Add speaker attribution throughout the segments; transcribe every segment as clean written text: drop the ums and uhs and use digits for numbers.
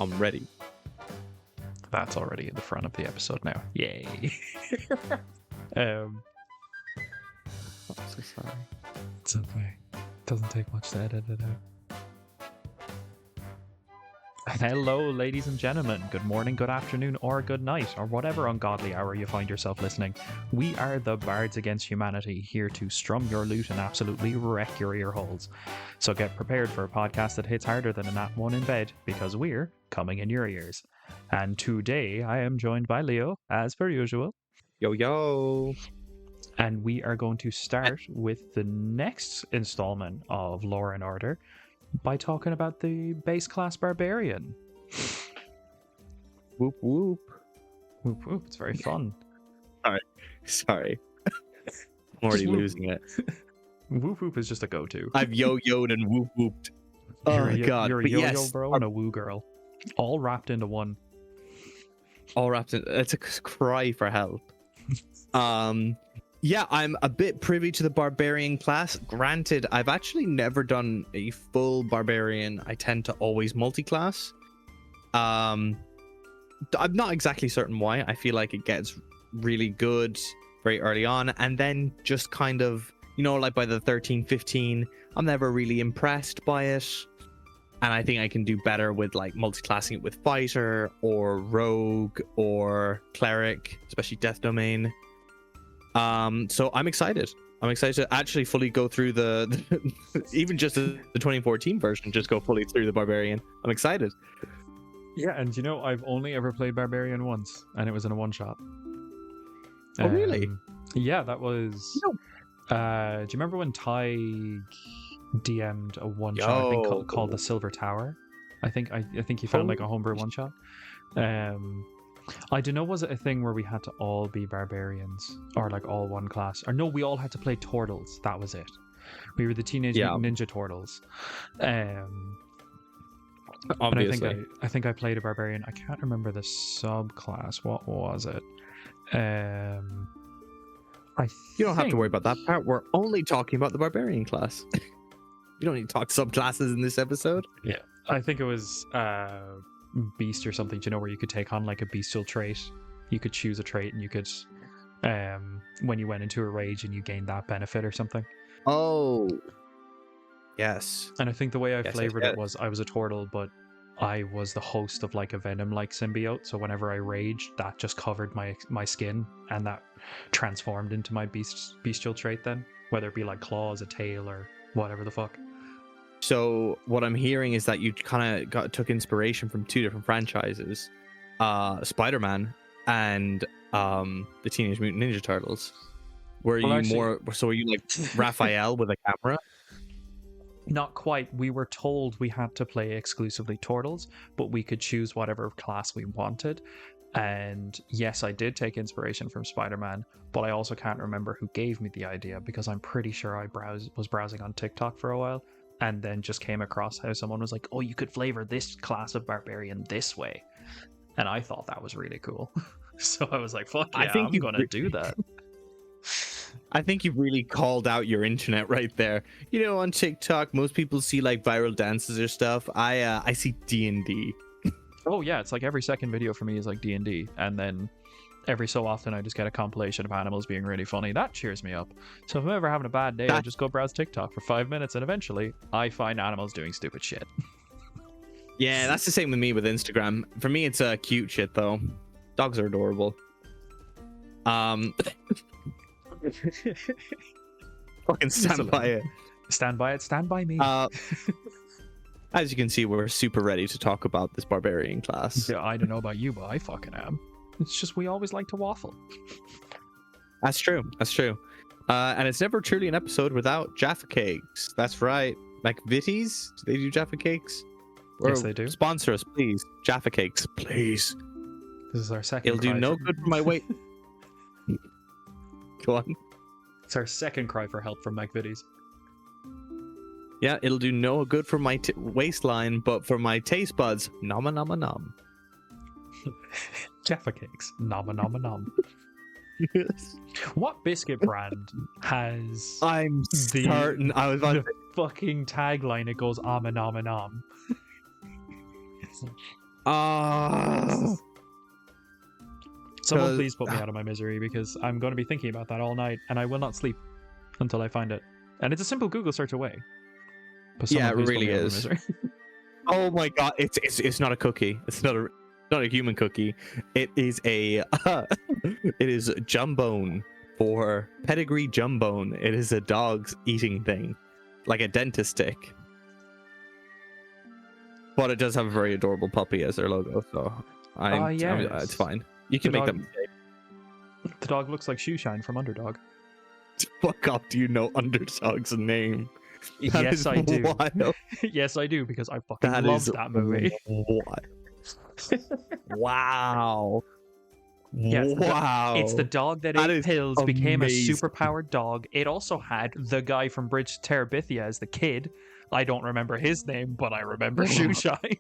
Speaker 1: I'm ready.
Speaker 2: That's already in the front of the episode now. Yay.
Speaker 1: I'm so sorry.
Speaker 2: It's okay. Doesn't take much to edit it out. Hello, ladies and gentlemen. Good morning, good afternoon, or good night, or whatever ungodly hour you find yourself listening. We are the Bards Against Humanity, here to strum your lute and absolutely wreck your ear holes. So get prepared for a podcast that hits harder than a nat one in bed, because we're coming in your ears. And today I am joined by Leo, as per usual.
Speaker 1: Yo, yo.
Speaker 2: And we are going to start with the next installment of Law and Order by talking about the base class Barbarian.
Speaker 1: Whoop, whoop.
Speaker 2: Whoop, whoop. It's very fun.
Speaker 1: Sorry. I'm already losing it.
Speaker 2: Whoop whoop is just a go-to.
Speaker 1: I've yo-yoed and whoop whooped.
Speaker 2: You're
Speaker 1: Oh, God.
Speaker 2: You're a
Speaker 1: But
Speaker 2: yo-yo
Speaker 1: yes,
Speaker 2: bro and a woo girl. All wrapped into one.
Speaker 1: all wrapped in. It's a cry for help. Yeah, I'm a bit privy to the Barbarian class. Granted, I've actually never done a full Barbarian. I tend to always multi-class. I'm not exactly certain why. I feel like it gets really good very early on, and then just kind of, like by the 13, 15, I'm never really impressed by it. And I think I can do better with like multi-classing it with Fighter or Rogue or Cleric, especially Death Domain. So I'm excited. I'm excited to actually fully go through the even just the 2014 version, just go fully through the Barbarian. I'm excited.
Speaker 2: Yeah, and I've only ever played Barbarian once, and it was in a one-shot.
Speaker 1: Oh, really?
Speaker 2: Yeah, that was... do you remember when Ty DM'd a one-shot, I think, called the Silver Tower? I think he found like a homebrew one-shot. I don't know, was it a thing where we had to all be barbarians or like all one class? Or no, we all had to play Turtles. That was it. We were the Teenage Mutant Ninja Turtles.
Speaker 1: Obviously.
Speaker 2: And I think I played a barbarian. I can't remember the subclass. What was it? You
Speaker 1: don't have to worry about that part. We're only talking about the Barbarian class. You don't need to talk subclasses in this episode.
Speaker 2: Yeah, I think it was Beast or something, where you could take on like a bestial trait. You could choose a trait and you could when you went into a rage and you gained that benefit or something.
Speaker 1: Oh yes.
Speaker 2: And I think the way I flavored it was I was a turtle, but I was the host of like a venom like symbiote, so whenever I raged, that just covered my skin, and that transformed into my bestial trait then, whether it be like claws, a tail, or whatever the fuck.
Speaker 1: So what I'm hearing is that you kind of took inspiration from two different franchises, Spider-Man and the Teenage Mutant Ninja Turtles. Were you like Raphael with a camera?
Speaker 2: Not quite. We were told we had to play exclusively Turtles, but we could choose whatever class we wanted. And yes, I did take inspiration from Spider-Man, but I also can't remember who gave me the idea, because I'm pretty sure I was browsing on TikTok for a while and then just came across how someone was like, oh, you could flavor this class of Barbarian this way. And I thought that was really cool. So I was like, fuck yeah, I'm going to do that.
Speaker 1: I think you've really called out your internet right there. On TikTok, most people see like viral dances or stuff. I see D&D.
Speaker 2: Oh yeah, it's like every second video for me is like D&D, and then every so often I just get a compilation of animals being really funny. That cheers me up. So if I'm ever having a bad day, I just go browse TikTok for 5 minutes, and eventually I find animals doing stupid shit.
Speaker 1: Yeah, that's the same with me with Instagram. For me, it's cute shit though. Dogs are adorable. Fucking stand by it.
Speaker 2: Stand by it. Stand by me.
Speaker 1: As you can see, we're super ready to talk about this Barbarian class.
Speaker 2: Yeah, I don't know about you, but I fucking am. It's just we always like to waffle.
Speaker 1: That's true. That's true. And it's never truly an episode without Jaffa Cakes. That's right. McVitie's? Do they do Jaffa Cakes?
Speaker 2: Yes, they do.
Speaker 1: Sponsor us, please. Jaffa Cakes, please.
Speaker 2: This is our second.
Speaker 1: It'll do no good for my weight. Go on.
Speaker 2: It's our second cry for help from McVitie's.
Speaker 1: Yeah, it'll do no good for my waistline, but for my taste buds, nom nom nom.
Speaker 2: Jaffa Cakes, nom nom nom. What biscuit brand has?
Speaker 1: I'm certain I was on
Speaker 2: the fucking tagline. It goes om and om and om.
Speaker 1: Ah.
Speaker 2: Someone please put me out of my misery, because I'm going to be thinking about that all night, and I will not sleep until I find it. And it's a simple Google search away. But
Speaker 1: Yeah, it
Speaker 2: please put
Speaker 1: really
Speaker 2: me out of my
Speaker 1: is.
Speaker 2: misery.
Speaker 1: Oh my god, it's not a cookie. It's not a human cookie. It is a it is Jumbone for pedigree Jumbone. It is a dog's eating thing, like a dentist stick. But it does have a very adorable puppy as their logo, so it's fine. You can make them.
Speaker 2: The dog looks like Shoeshine from Underdog.
Speaker 1: Fuck off! Do you know Underdog's name?
Speaker 2: Yes, I do.
Speaker 1: Wild.
Speaker 2: Yes, I do, because I fucking love that movie.
Speaker 1: Wow.
Speaker 2: Yes,
Speaker 1: wow.
Speaker 2: It's the dog that ate pills, became a
Speaker 1: amazing.
Speaker 2: superpowered dog. It also had the guy from Bridge to Terabithia as the kid. I don't remember his name, but I remember Shoeshine.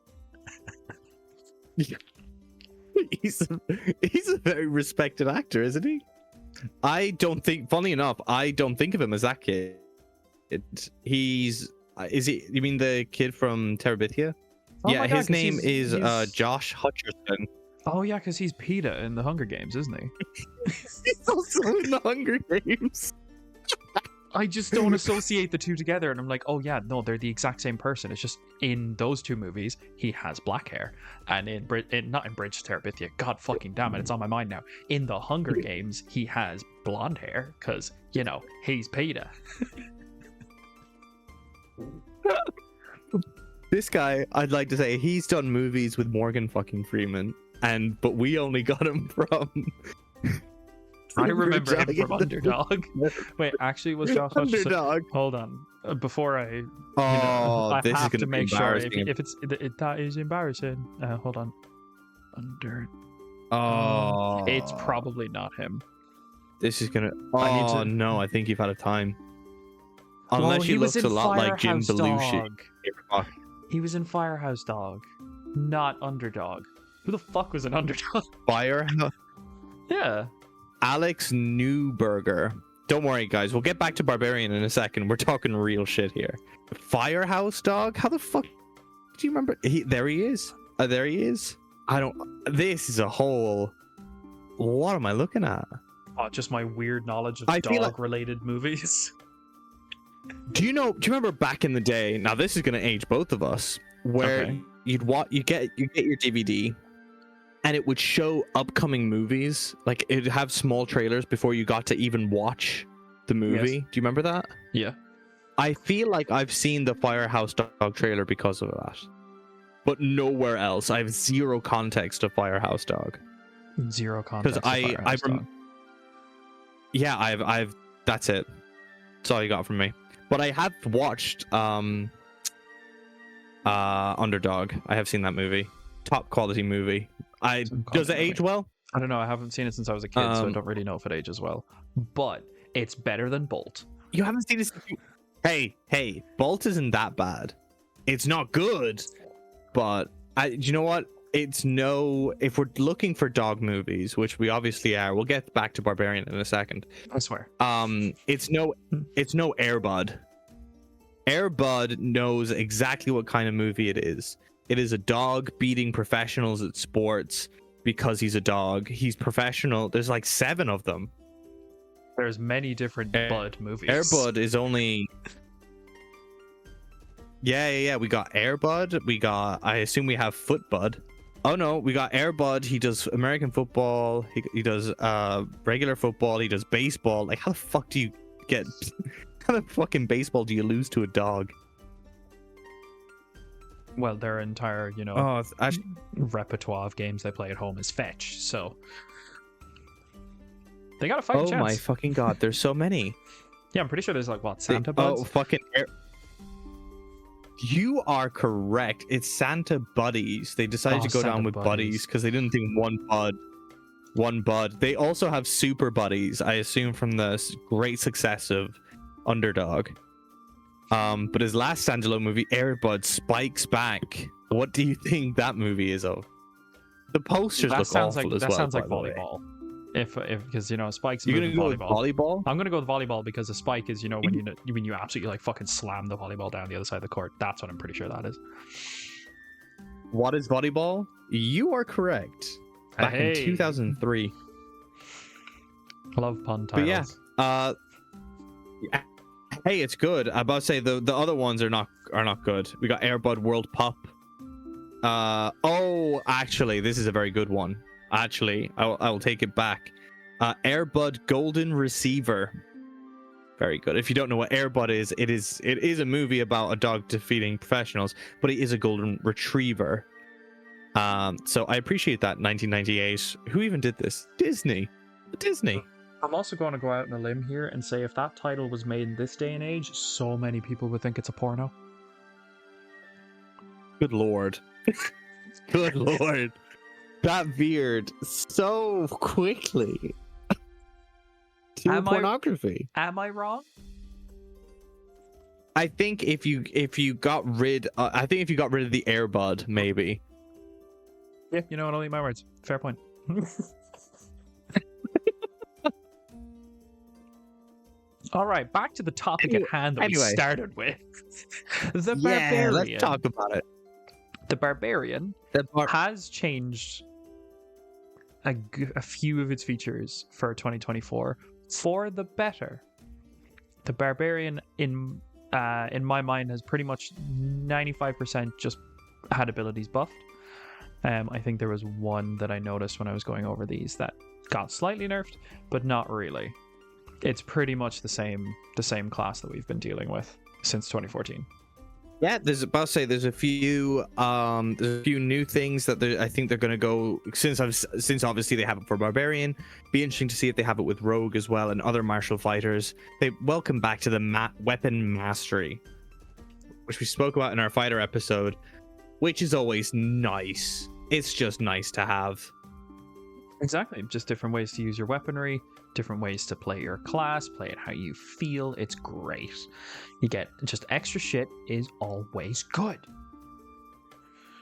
Speaker 1: He's a very respected actor, isn't he? Funny enough, I don't think of him as that kid. You mean the kid from Terabithia?
Speaker 2: Oh
Speaker 1: yeah,
Speaker 2: my God,
Speaker 1: his name is
Speaker 2: he's...
Speaker 1: Josh Hutcherson.
Speaker 2: Oh yeah, because he's PETA in the Hunger Games, isn't he?
Speaker 1: He's also in the Hunger Games.
Speaker 2: I just don't associate the two together, and I'm like, oh yeah, no, they're the exact same person. It's just in those two movies, he has black hair, and not in Bridge to Terabithia, god fucking damn it, it's on my mind now. In the Hunger Games, he has blonde hair, because, you know, he's PETA.
Speaker 1: This guy, I'd like to say, he's done movies with Morgan fucking Freeman, but we only got him from...
Speaker 2: I remember him from Underdog. Wait, actually, was Josh Hutcherson?
Speaker 1: Underdog.
Speaker 2: Hold on, before I.
Speaker 1: I
Speaker 2: I have to
Speaker 1: be
Speaker 2: make sure
Speaker 1: embarrassing.
Speaker 2: if that is embarrassing. Hold on. It's probably not him.
Speaker 1: This is gonna. Oh no, I think you've had a time. Unless he looks a lot like Jim Belushi.
Speaker 2: He was in Firehouse Dog, not Underdog. Who the fuck was an Underdog?
Speaker 1: Firehouse.
Speaker 2: Yeah.
Speaker 1: Alex Newberger. Don't worry, guys. We'll get back to Barbarian in a second. We're talking real shit here. Firehouse Dog? How the fuck do you remember? There he is. There he is. This is a whole... What am I looking at?
Speaker 2: Oh, just my weird knowledge of dog-related movies.
Speaker 1: Do you remember back in the day? Now this is gonna age both of us. Where you get your DVD, and it would show upcoming movies. Like it'd have small trailers before you got to even watch the movie. Yes. Do you remember that?
Speaker 2: Yeah.
Speaker 1: I feel like I've seen the Firehouse Dog trailer because of that, but nowhere else. I have zero context of Firehouse Dog.
Speaker 2: Zero context.
Speaker 1: Because yeah, I've that's it. That's all you got from me. But I have watched Underdog. I have seen that movie. Top quality movie. Does it age well?
Speaker 2: I don't know. I haven't seen it since I was a kid, so I don't really know if it ages well. But it's better than Bolt.
Speaker 1: You haven't seen it? Hey, Bolt isn't that bad. It's not good, but you know what? If we're looking for dog movies, which we obviously are, we'll get back to Barbarian in a second.
Speaker 2: I swear.
Speaker 1: It's no Air Bud. Air Bud knows exactly what kind of movie it is. It is a dog beating professionals at sports because he's a dog. He's professional. There's like 7 of them.
Speaker 2: There's many different Bud movies.
Speaker 1: Air Bud is only... Yeah. We got Air Bud. I assume we have Foot Bud. Oh no, we got Air Bud. He does American football. He does regular football. He does baseball. Like, how the fuck do you get... How the fucking baseball do you lose to a dog?
Speaker 2: Well, their entire, repertoire of games they play at home is fetch, so they got a fighting chance.
Speaker 1: Oh my fucking god, there's so many.
Speaker 2: Yeah, I'm pretty sure there's Santa Buds?
Speaker 1: Oh, fucking You are correct. It's Santa Buddies. They decided to go down with Buddies because they didn't think one bud. They also have Super Buddies, I assume from the great success of Underdog. But his last standalone movie, Air Bud Spikes Back. What do you think that movie is of? The posters look awful as well.
Speaker 2: That sounds like volleyball. Because Spike's
Speaker 1: you're gonna go with volleyball.
Speaker 2: I'm gonna go with volleyball because a spike is when you absolutely fucking slam the volleyball down the other side of the court. That's what I'm pretty sure that is.
Speaker 1: What is volleyball? You are correct. Back in 2003.
Speaker 2: Love pun
Speaker 1: But
Speaker 2: titles.
Speaker 1: yeah, hey, it's good. I'm about to say the other ones are not good. We got Airbud World Pup. Oh, actually, this is a very good one. Actually, I will take it back. Airbud Golden Receiver. Very good. If you don't know what Airbud is, it is a movie about a dog defeating professionals, but he is a golden retriever. So I appreciate that. 1998. Who even did this? Disney.
Speaker 2: I'm also going to go out on a limb here and say if that title was made in this day and age, so many people would think it's a porno.
Speaker 1: Good lord. Good lord. That veered so quickly to pornography.
Speaker 2: Am I wrong?
Speaker 1: I think if you got rid of the Airbud, maybe.
Speaker 2: Yeah, you know what? I'll eat my words. Fair point. All right, back to the topic at hand that we started with. The Barbarian.
Speaker 1: Let's talk about it.
Speaker 2: The Barbarian has changed a few of its features for 2024 for the better. The Barbarian, in my mind, has pretty much 95% just had abilities buffed. I think there was one that I noticed when I was going over these that got slightly nerfed, but not really. It's pretty much the same class that we've been dealing with since 2014.
Speaker 1: Yeah, there's a few new things that I think they're going to go since obviously they have it for Barbarian. Be interesting to see if they have it with Rogue as well and other martial fighters. They welcome back to the weapon mastery, which we spoke about in our fighter episode, which is always nice. It's just nice to have.
Speaker 2: Exactly, just different ways to use your weaponry, different ways to play your class, play it how you feel. It's great. You get just extra shit is always good.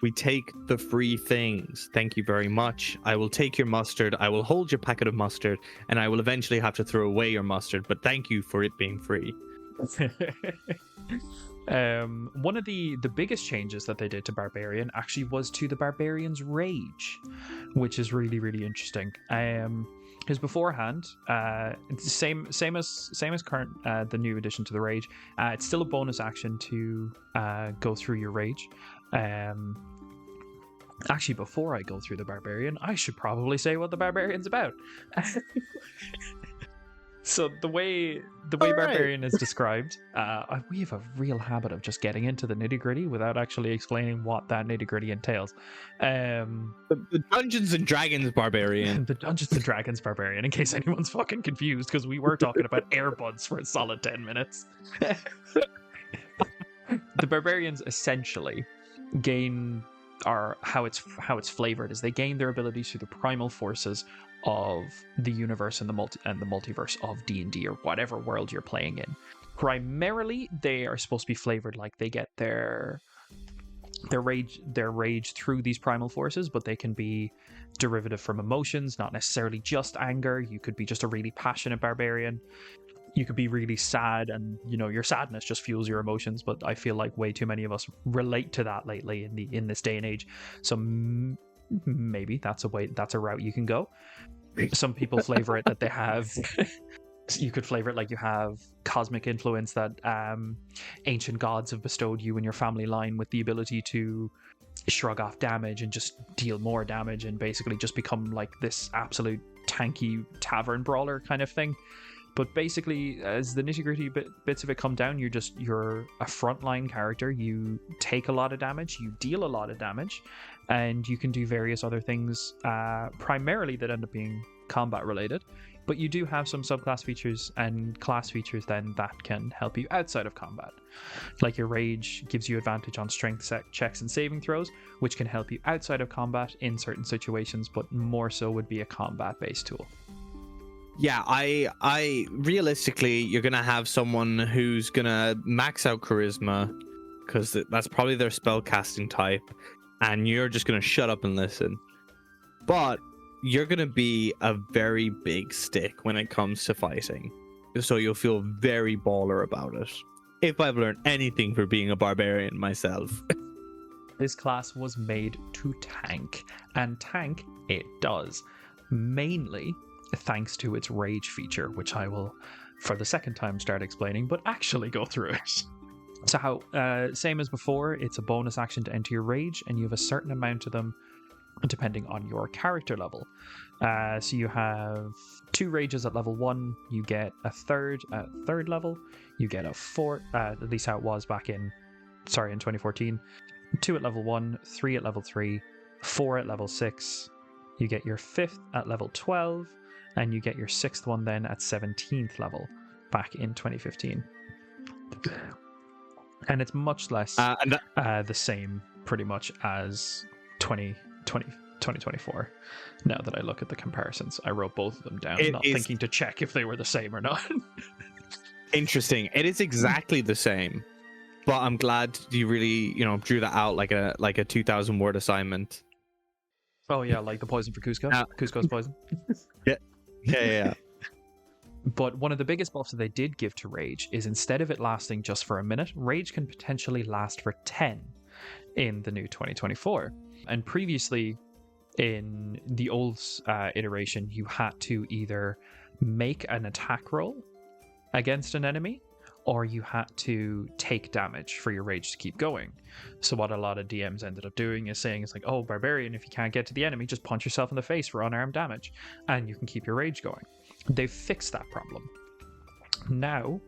Speaker 1: We take the free things. Thank you very much. I will take your mustard. I will hold your packet of mustard, and I will eventually have to throw away your mustard, but thank you for it being free.
Speaker 2: One of the biggest changes that they did to Barbarian actually was to the Barbarian's Rage, which is really, really interesting. Because beforehand, it's the same as current the new addition to the Rage. It's still a bonus action to go through your Rage. Actually, before I go through the Barbarian, I should probably say what the Barbarian's about. So the way Barbarian is described, we have a real habit of just getting into the nitty-gritty without actually explaining what that nitty-gritty entails.
Speaker 1: The Dungeons and Dragons Barbarian.
Speaker 2: The Dungeons and Dragons Barbarian, in case anyone's fucking confused, because we were talking about Airbuds for a solid 10 minutes. The Barbarians essentially gain, or how it's flavored is they gain their abilities through the primal forces of the universe and the multiverse of D&D or whatever world you're playing in. Primarily, they are supposed to be flavored like they get their rage through these primal forces, but they can be derivative from emotions, not necessarily just anger. You could be just a really passionate barbarian. You could be really sad, and your sadness just fuels your emotions. But I feel like way too many of us relate to that lately in this day and age. So maybe that's a route you can go. Some people flavor it that they have. You could flavor it like you have cosmic influence that ancient gods have bestowed you in your family line with the ability to shrug off damage and just deal more damage and basically just become like this absolute tanky tavern brawler kind of thing. But basically, as the nitty-gritty bits of it come down, you're a frontline character. You take a lot of damage, you deal a lot of damage, and you can do various other things, primarily that end up being combat related. But you do have some subclass features and class features then that can help you outside of combat. Like your Rage gives you advantage on strength checks and saving throws, which can help you outside of combat in certain situations, but more so would be a combat-based tool.
Speaker 1: Yeah, I realistically, you're gonna have someone who's gonna max out charisma, because that's probably their spell casting type, and you're just gonna shut up and listen. But you're gonna be a very big stick when it comes to fighting, so you'll feel very baller about it. If I've learned anything for being a barbarian myself.
Speaker 2: This class was made to tank, and tank it does, mainly thanks to its rage feature, which I will, for the second time, start explaining, but actually go through it. So how, same as before, it's a bonus action to enter your rage, and you have a certain amount of them depending on your character level. So you have 2 rages at level 1, you get a third at 3rd level, you get a 4th, at least how it was back in 2014, 2 at level 1, 3 at level 3, 4 at level 6, you get your 5th at level 12, and you get your 6th one then at 17th level back in 2015. And it's much less the same pretty much as 2024. Now that I look at the comparisons, I wrote both of them down, thinking to check if they were the same or not.
Speaker 1: Interesting. It is exactly the same, but I'm glad you really, drew that out like a 2,000 word assignment.
Speaker 2: Oh yeah, like the poison for Cusco. Cusco's poison.
Speaker 1: Yeah.
Speaker 2: But one of the biggest buffs that they did give to Rage is instead of it lasting just for a minute, Rage can potentially last for 10 in the new 2024. And previously, in the old iteration, you had to either make an attack roll against an enemy, or you had to take damage for your rage to keep going. So what a lot of DMs ended up doing is saying, it's like, oh, Barbarian, if you can't get to the enemy, just punch yourself in the face for unarmed damage, and you can keep your rage going. They've fixed that problem. Now,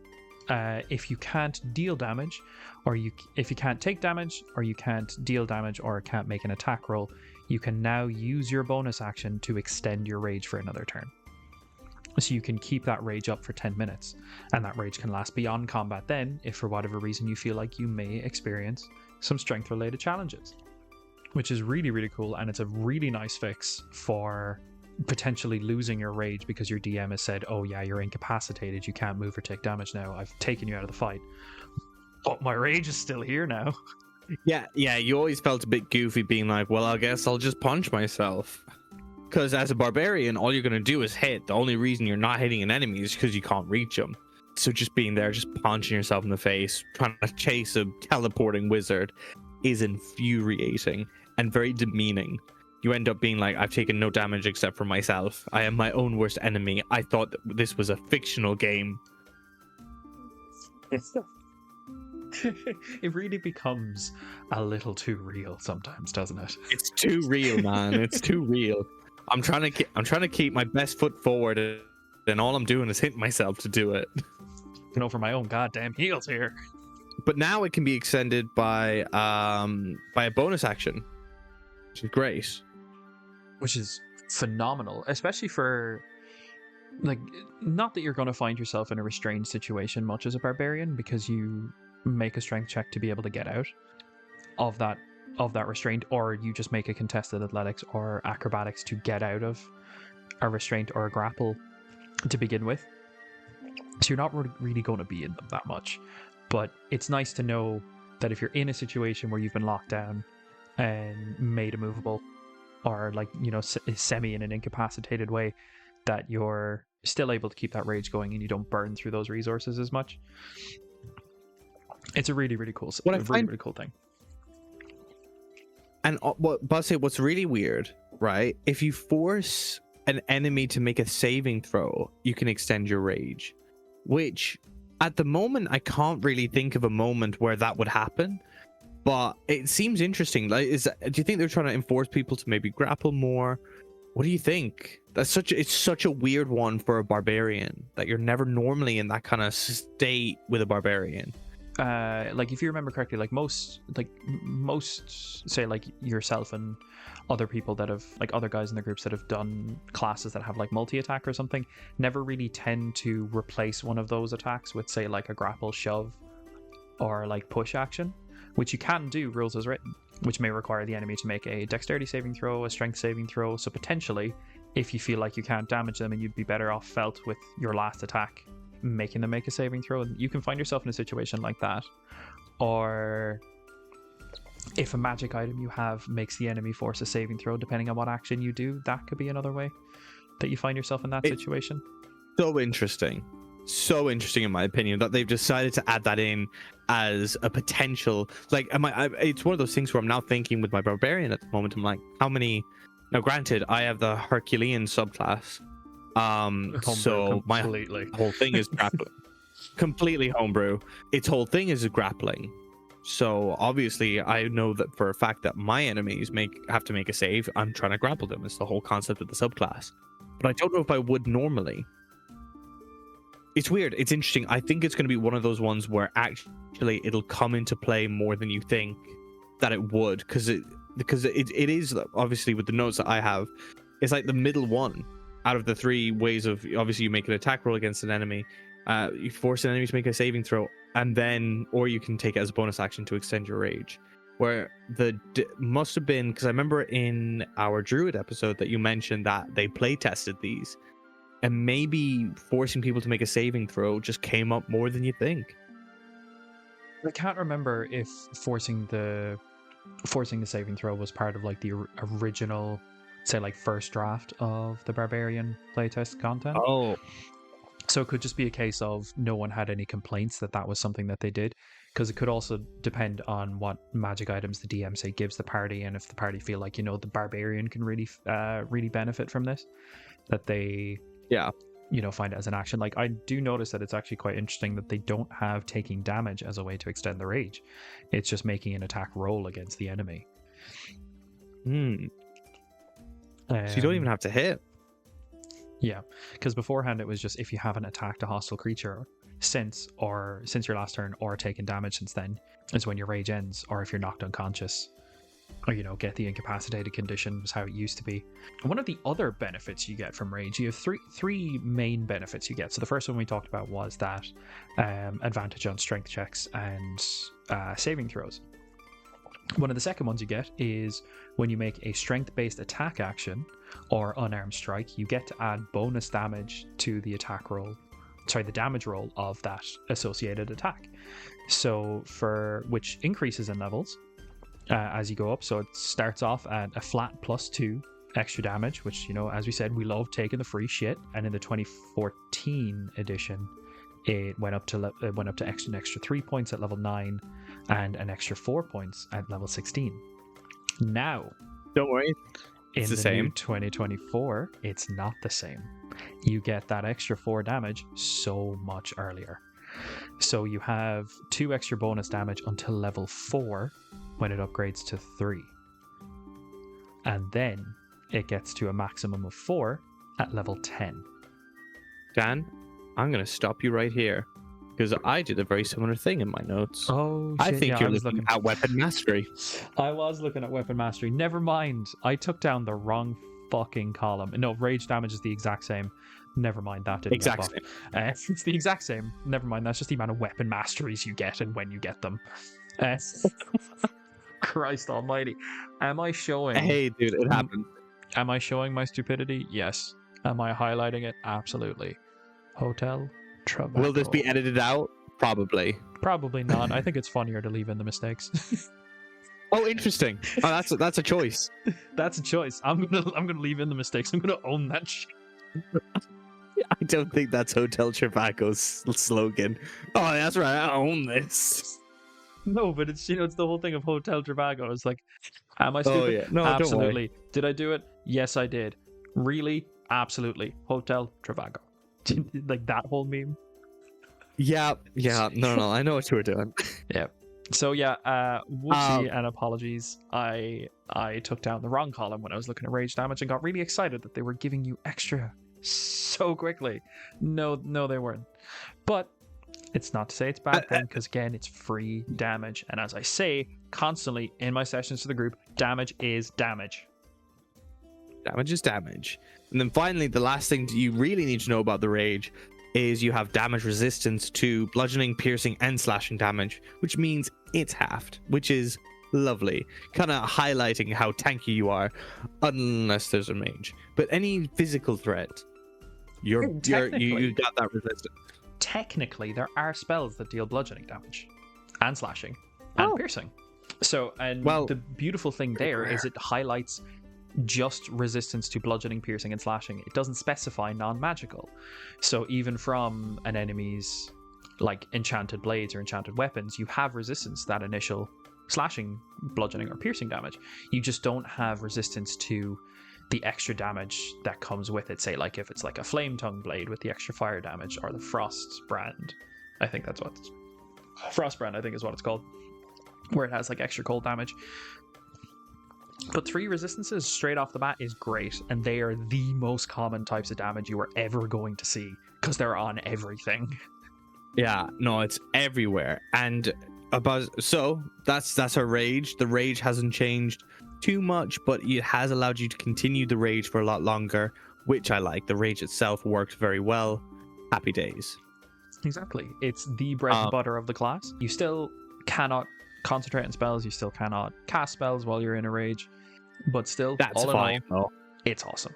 Speaker 2: if you can't deal damage, or if you can't take damage, or you can't deal damage, or can't make an attack roll, you can now use your bonus action to extend your rage for another turn. So you can keep that rage up for 10 minutes, and that rage can last beyond combat then, if for whatever reason you feel like you may experience some strength-related challenges. Which is really, really cool, and it's a really nice fix for potentially losing your rage because your DM has said, oh yeah, you're incapacitated, you can't move or take damage now, I've taken you out of the fight, but my rage is still here now.
Speaker 1: Yeah, you always felt a bit goofy being like, well, I guess I'll just punch myself. Because as a barbarian, all you're going to do is hit. The only reason you're not hitting an enemy is because you can't reach them. So just being there, just punching yourself in the face, trying to chase a teleporting wizard is infuriating and very demeaning. You end up being like, I've taken no damage except for myself. I am my own worst enemy. I thought that this was a fictional game.
Speaker 2: It really becomes a little too real sometimes, doesn't it?
Speaker 1: It's too real, man. It's too real. I'm trying to keep my best foot forward, and all I'm doing is hitting myself to do it.
Speaker 2: For my own goddamn heels here.
Speaker 1: But now it can be extended by a bonus action, which is great.
Speaker 2: Which is phenomenal, especially for, like, not that you're going to find yourself in a restrained situation much as a barbarian, because you make a strength check to be able to get out of that restraint, or you just make a contested athletics or acrobatics to get out of a restraint or a grapple to begin with. So you're not really going to be in them that much. But it's nice to know that if you're in a situation where you've been locked down and made immovable, or like, semi in an incapacitated way, that you're still able to keep that rage going and you don't burn through those resources as much. It's a really, really cool, really cool thing.
Speaker 1: And what's really weird, right? If you force an enemy to make a saving throw, you can extend your rage. Which, at the moment, I can't really think of a moment where that would happen. But it seems interesting. Like, do you think they're trying to enforce people to maybe grapple more? What do you think? It's such a weird one for a barbarian, that you're never normally in that kind of state with a barbarian.
Speaker 2: Like, if you remember correctly, like most say, like, yourself and other people that have, like, other guys in the groups that have done classes that have like multi-attack or something, never really tend to replace one of those attacks with, say, like a grapple, shove, or like push action, which you can do, rules as written, which may require the enemy to make a dexterity saving throw, a strength saving throw. So potentially, if you feel like you can't damage them and you'd be better off felt with your last attack, making them make a saving throw, and you can find yourself in a situation like that. Or if a magic item you have makes the enemy force a saving throw, depending on what action you do, that could be another way that you find yourself in that situation.
Speaker 1: So interesting. so interesting in my opinion that they've decided to add that in as a potential. Like, it's one of those things where I'm now thinking with my barbarian at the moment. I'm like, how many? Now, granted, I have the Herculean subclass, so my whole thing is grappling. Completely homebrew. Its whole thing is grappling. So obviously, I know that for a fact that my enemies have to make a save. I'm trying to grapple them. It's the whole concept of the subclass. But I don't know if I would normally. It's weird. It's interesting. I think it's going to be one of those ones where actually it'll come into play more than you think that it would, because it is obviously with the notes that I have, it's like the middle one out of the three ways of obviously you make an attack roll against an enemy, you force an enemy to make a saving throw, and then or you can take it as a bonus action to extend your rage. Where must have been, because I remember in our Druid episode that you mentioned that they play tested these, and maybe forcing people to make a saving throw just came up more than you think.
Speaker 2: I can't remember if forcing the saving throw was part of like the original, say like first draft of the Barbarian playtest content.
Speaker 1: Oh.
Speaker 2: So it could just be a case of no one had any complaints that was something that they did, because it could also depend on what magic items the DM say gives the party, and if the party feel like, the Barbarian can really benefit from this, that they find it as an action. Like, I do notice that it's actually quite interesting that they don't have taking damage as a way to extend the rage. It's just making an attack roll against the enemy.
Speaker 1: So you don't even have to hit.
Speaker 2: Yeah, because beforehand it was just if you haven't attacked a hostile creature since your last turn, or taken damage since then, is when your rage ends, or if you're knocked unconscious, or get the incapacitated condition, was how it used to be. And one of the other benefits you get from rage, you have three main benefits you get. So the first one we talked about was that advantage on strength checks and saving throws. One of the second ones you get is when you make a strength-based attack action or unarmed strike, you get to add bonus damage to the the damage roll of that associated attack. So which increases in levels as you go up. So it starts off at a flat +2 extra damage, which, as we said, we love taking the free shit. And in the 2014 edition, it went up to an extra 3 points at level 9 and an extra 4 points at level 16. Now,
Speaker 1: don't worry,
Speaker 2: it's the same. New 2024, it's not the same. You get that extra 4 damage so much earlier. So you have 2 extra bonus damage until level 4 when it upgrades to 3. And then it gets to a maximum of 4 at level 10.
Speaker 1: Dan, I'm going to stop you right here, because I did a very similar thing in my notes.
Speaker 2: Oh, shit.
Speaker 1: I think you're looking at weapon mastery.
Speaker 2: I was looking at weapon mastery. Never mind. I took down the wrong fucking column. No, rage damage is the exact same. Never mind, that didn't
Speaker 1: exact same.
Speaker 2: It's the exact same. Never mind, that's just the amount of weapon masteries you get and when you get them. Christ almighty. Am I showing...
Speaker 1: Hey, dude, it happened.
Speaker 2: Am I showing my stupidity? Yes. Am I highlighting it? Absolutely. Hotel Travago.
Speaker 1: Will this be edited out? Probably.
Speaker 2: Probably not. I think it's funnier to leave in the mistakes.
Speaker 1: Oh, interesting. Oh, that's a choice.
Speaker 2: That's a choice. I'm gonna leave in the mistakes. I'm gonna own that shit.
Speaker 1: I don't think that's Hotel Travago's slogan. Oh, that's right. I own this.
Speaker 2: No, but it's it's the whole thing of Hotel Travago. It's like, am I stupid?
Speaker 1: Oh, yeah. No,
Speaker 2: absolutely.
Speaker 1: Don't worry.
Speaker 2: Did I do it? Yes, I did. Really? Absolutely. Hotel Travago. Like that whole meme.
Speaker 1: Yeah. No. I know what you were doing.
Speaker 2: Yeah. So yeah, whoopsie and apologies. I took down the wrong column when I was looking at rage damage and got really excited that they were giving you extra so quickly. No, they weren't. But it's not to say it's bad thing, because again, it's free damage. And as I say constantly in my sessions to the group, damage is damage.
Speaker 1: Damage is damage. And then finally, the last thing you really need to know about the rage is you have damage resistance to bludgeoning, piercing, and slashing damage, which means it's halved, which is lovely. Kind of highlighting how tanky you are, unless there's a mage. But any physical threat, you got that resistance.
Speaker 2: Technically, there are spells that deal bludgeoning damage and slashing and piercing. So, the beautiful thing there is it highlights just resistance to bludgeoning, piercing, and slashing. It doesn't specify non-magical. So even from an enemy's like enchanted blades or enchanted weapons, you have resistance to that initial slashing, bludgeoning, or piercing damage. You just don't have resistance to the extra damage that comes with it. Say like if it's like a flame tongue blade with the extra fire damage, or the frost brand. I think that's what Frostbrand, I think, is what it's called, where it has like extra cold damage. But 3 resistances straight off the bat is great, and they are the most common types of damage you are ever going to see because they're on everything.
Speaker 1: Yeah, no, it's everywhere. And so that's our rage. The rage hasn't changed too much, but it has allowed you to continue the rage for a lot longer, which I like. The rage itself worked very well. Happy days.
Speaker 2: Exactly. It's the bread and butter of the class. You still cannot concentrate on spells. You still cannot cast spells while you're in a rage. But still,
Speaker 1: that's
Speaker 2: all
Speaker 1: fine.
Speaker 2: in all, it's awesome.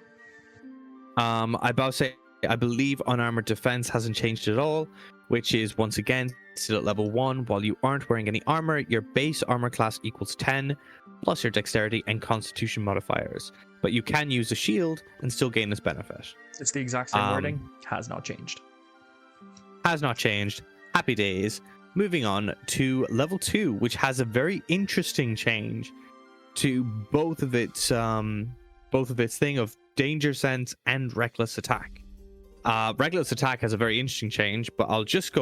Speaker 1: I believe unarmored defense hasn't changed at all, which is once again still at level 1. While you aren't wearing any armor, your base armor class equals 10 plus your dexterity and constitution modifiers. But you can use a shield and still gain this benefit.
Speaker 2: It's the exact same wording. Has not changed.
Speaker 1: Has not changed. Happy days. Moving on to level 2, which has a very interesting change to both of its thing of danger sense and reckless attack. Reckless attack has a very interesting change, but I'll just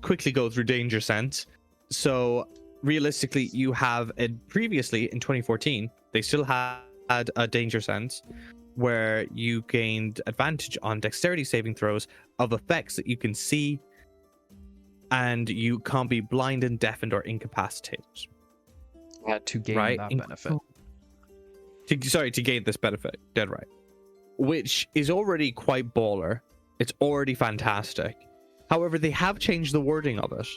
Speaker 1: quickly go through danger sense. So realistically, you have previously in 2014, they still had a danger sense where you gained advantage on dexterity saving throws of effects that you can see, and you can't be blinded, deafened, or incapacitated.
Speaker 2: To gain that benefit.
Speaker 1: To gain this benefit. Dead right. Which is already quite baller. It's already fantastic. However, they have changed the wording of it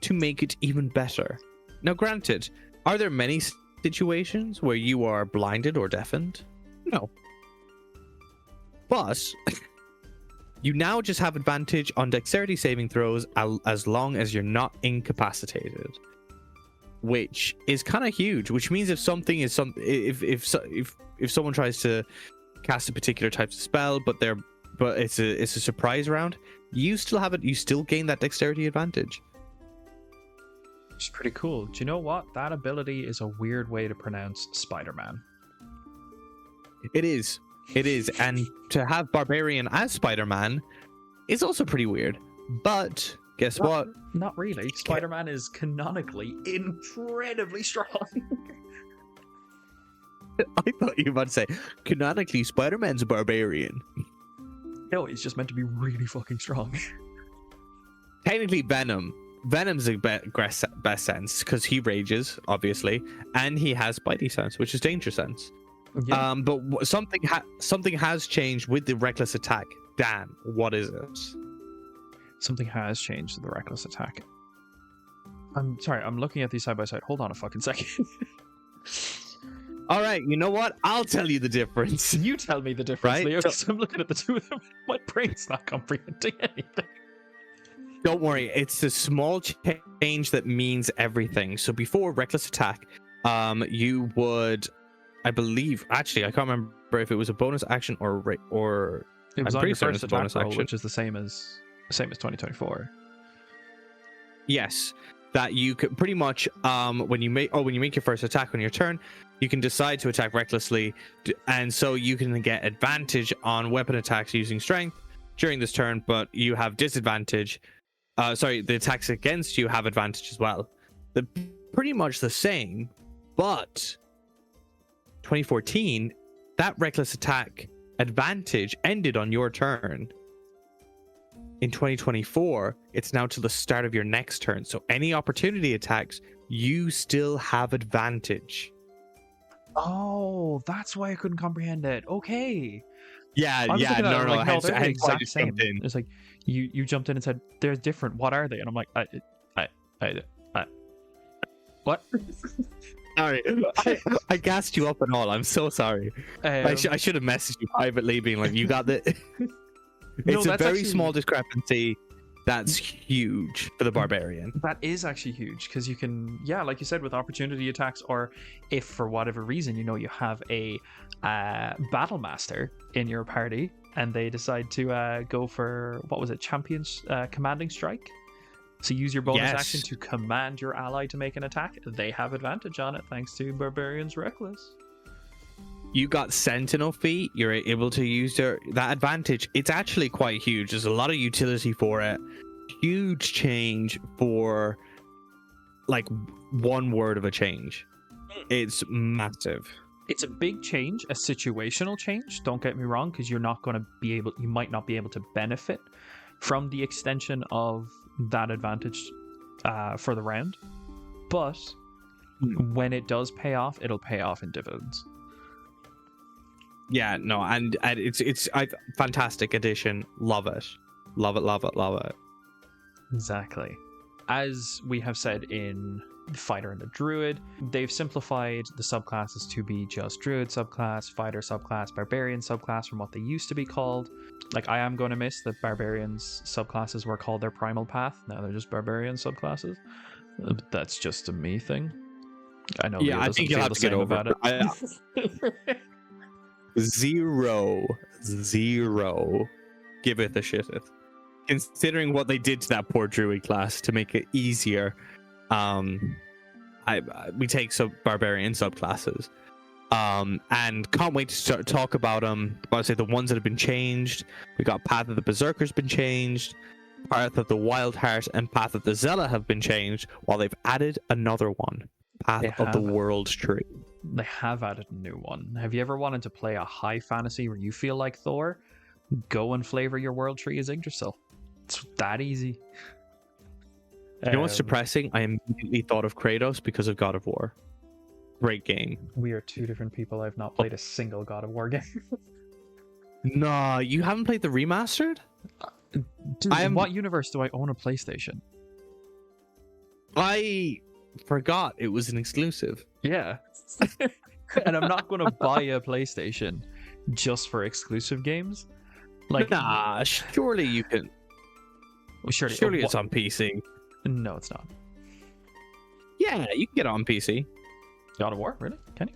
Speaker 1: to make it even better. Now, granted, are there many situations where you are blinded or deafened? No. But you now just have advantage on dexterity saving throws as long as you're not incapacitated, which is kind of huge. Which means if something is if someone tries to cast a particular type of spell, but it's a surprise round, you still have it. You still gain that dexterity advantage.
Speaker 2: Which is pretty cool. Do you know what? That ability is a weird way to pronounce Spider-Man.
Speaker 1: It is. And to have Barbarian as Spider-Man is also pretty weird. But guess what?
Speaker 2: Not really. Spider-Man is canonically incredibly strong.
Speaker 1: I thought you were about to say, canonically, Spider-Man's a Barbarian.
Speaker 2: No, he's just meant to be really fucking strong.
Speaker 1: Technically, Venom's the best sense because he rages, obviously, and he has Spidey sense, which is danger sense. Yeah. But something has changed with the reckless attack. Dan, what is it?
Speaker 2: Something has changed with the reckless attack. I'm sorry, I'm looking at these side by side. Hold on a fucking second.
Speaker 1: All right, you know what? I'll tell you the difference.
Speaker 2: You tell me the difference,
Speaker 1: right?
Speaker 2: Leo, because I'm looking at the two of them. My brain's not comprehending anything.
Speaker 1: Don't worry, it's a small change that means everything. So before reckless attack, you would, I believe, actually, I can't remember if it was a bonus action or
Speaker 2: it was
Speaker 1: I'm
Speaker 2: on
Speaker 1: pretty
Speaker 2: your
Speaker 1: certain
Speaker 2: first
Speaker 1: it's a bonus
Speaker 2: attack roll,
Speaker 1: action,
Speaker 2: which is the same as 2024.
Speaker 1: Yes, that you could pretty much when you make your first attack on your turn, you can decide to attack recklessly, and so you can get advantage on weapon attacks using strength during this turn, but you have disadvantage. The attacks against you have advantage as well. They're pretty much the same, but 2014, that reckless attack advantage ended on your turn. In 2024, it's now to the start of your next turn. So any opportunity attacks, you still have advantage.
Speaker 2: Oh, that's why I couldn't comprehend it. Okay.
Speaker 1: Yeah, no.
Speaker 2: They're the exact same. It's like you jumped in and said they're different. What are they? And I'm like, what?
Speaker 1: Sorry, I gassed you up and all. I'm so sorry. I should have messaged you privately, being like, "You got it." It's a very small discrepancy. That's huge for the barbarian.
Speaker 2: That is actually huge because you can, yeah, like you said, with opportunity attacks, or if for whatever reason, you have a battle master in your party and they decide to go for, what was it, Champion's commanding strike? So use your bonus action to command your ally to make an attack. They have advantage on it thanks to Barbarian's Reckless.
Speaker 1: You got Sentinel feet, you're able to use that advantage. It's actually quite huge. There's a lot of utility for it. Huge change for like one word of a change. It's massive.
Speaker 2: It's a big change, a situational change, don't get me wrong, because you might not be able to benefit from the extension of that advantage for the round. But when it does pay off, it'll pay off in dividends.
Speaker 1: Yeah, no, and it's a fantastic addition. Love it. Love it.
Speaker 2: Exactly. As we have said in the Fighter and the Druid, they've simplified the subclasses to be just Druid subclass, Fighter subclass, Barbarian subclass from what they used to be called. Like, I am going to miss that Barbarians subclasses were called their Primal Path. Now they're just Barbarian subclasses. That's just a me thing. I know.
Speaker 1: Yeah, I think you'll have to get over it. Zero giveth a shitteth. Considering what they did to that poor druid class to make it easier, we take barbarian subclasses, and can't wait to talk about them. I'd say the ones that have been changed. We got Path of the Berserker's been changed, Path of the Wild Heart and Path of the Zealot have been changed, while they've added another one, Path of the World Tree.
Speaker 2: They have added a new one. Have you ever wanted to play a high fantasy where you feel like Thor? Go and flavor your world tree as Yggdrasil. It's that easy.
Speaker 1: You know what's depressing? I immediately thought of Kratos because of God of War. Great game.
Speaker 2: We are two different people. I've not played a single God of War game.
Speaker 1: No, you haven't played the remastered?
Speaker 2: Dude, in what universe do I own a PlayStation?
Speaker 1: I forgot it was an exclusive.
Speaker 2: Yeah. And I'm not going to buy a PlayStation just for exclusive games. Like,
Speaker 1: nah, surely you can.
Speaker 2: Well,
Speaker 1: surely it's on PC.
Speaker 2: No, it's not.
Speaker 1: Yeah, you can get it on PC.
Speaker 2: God of War, really? Can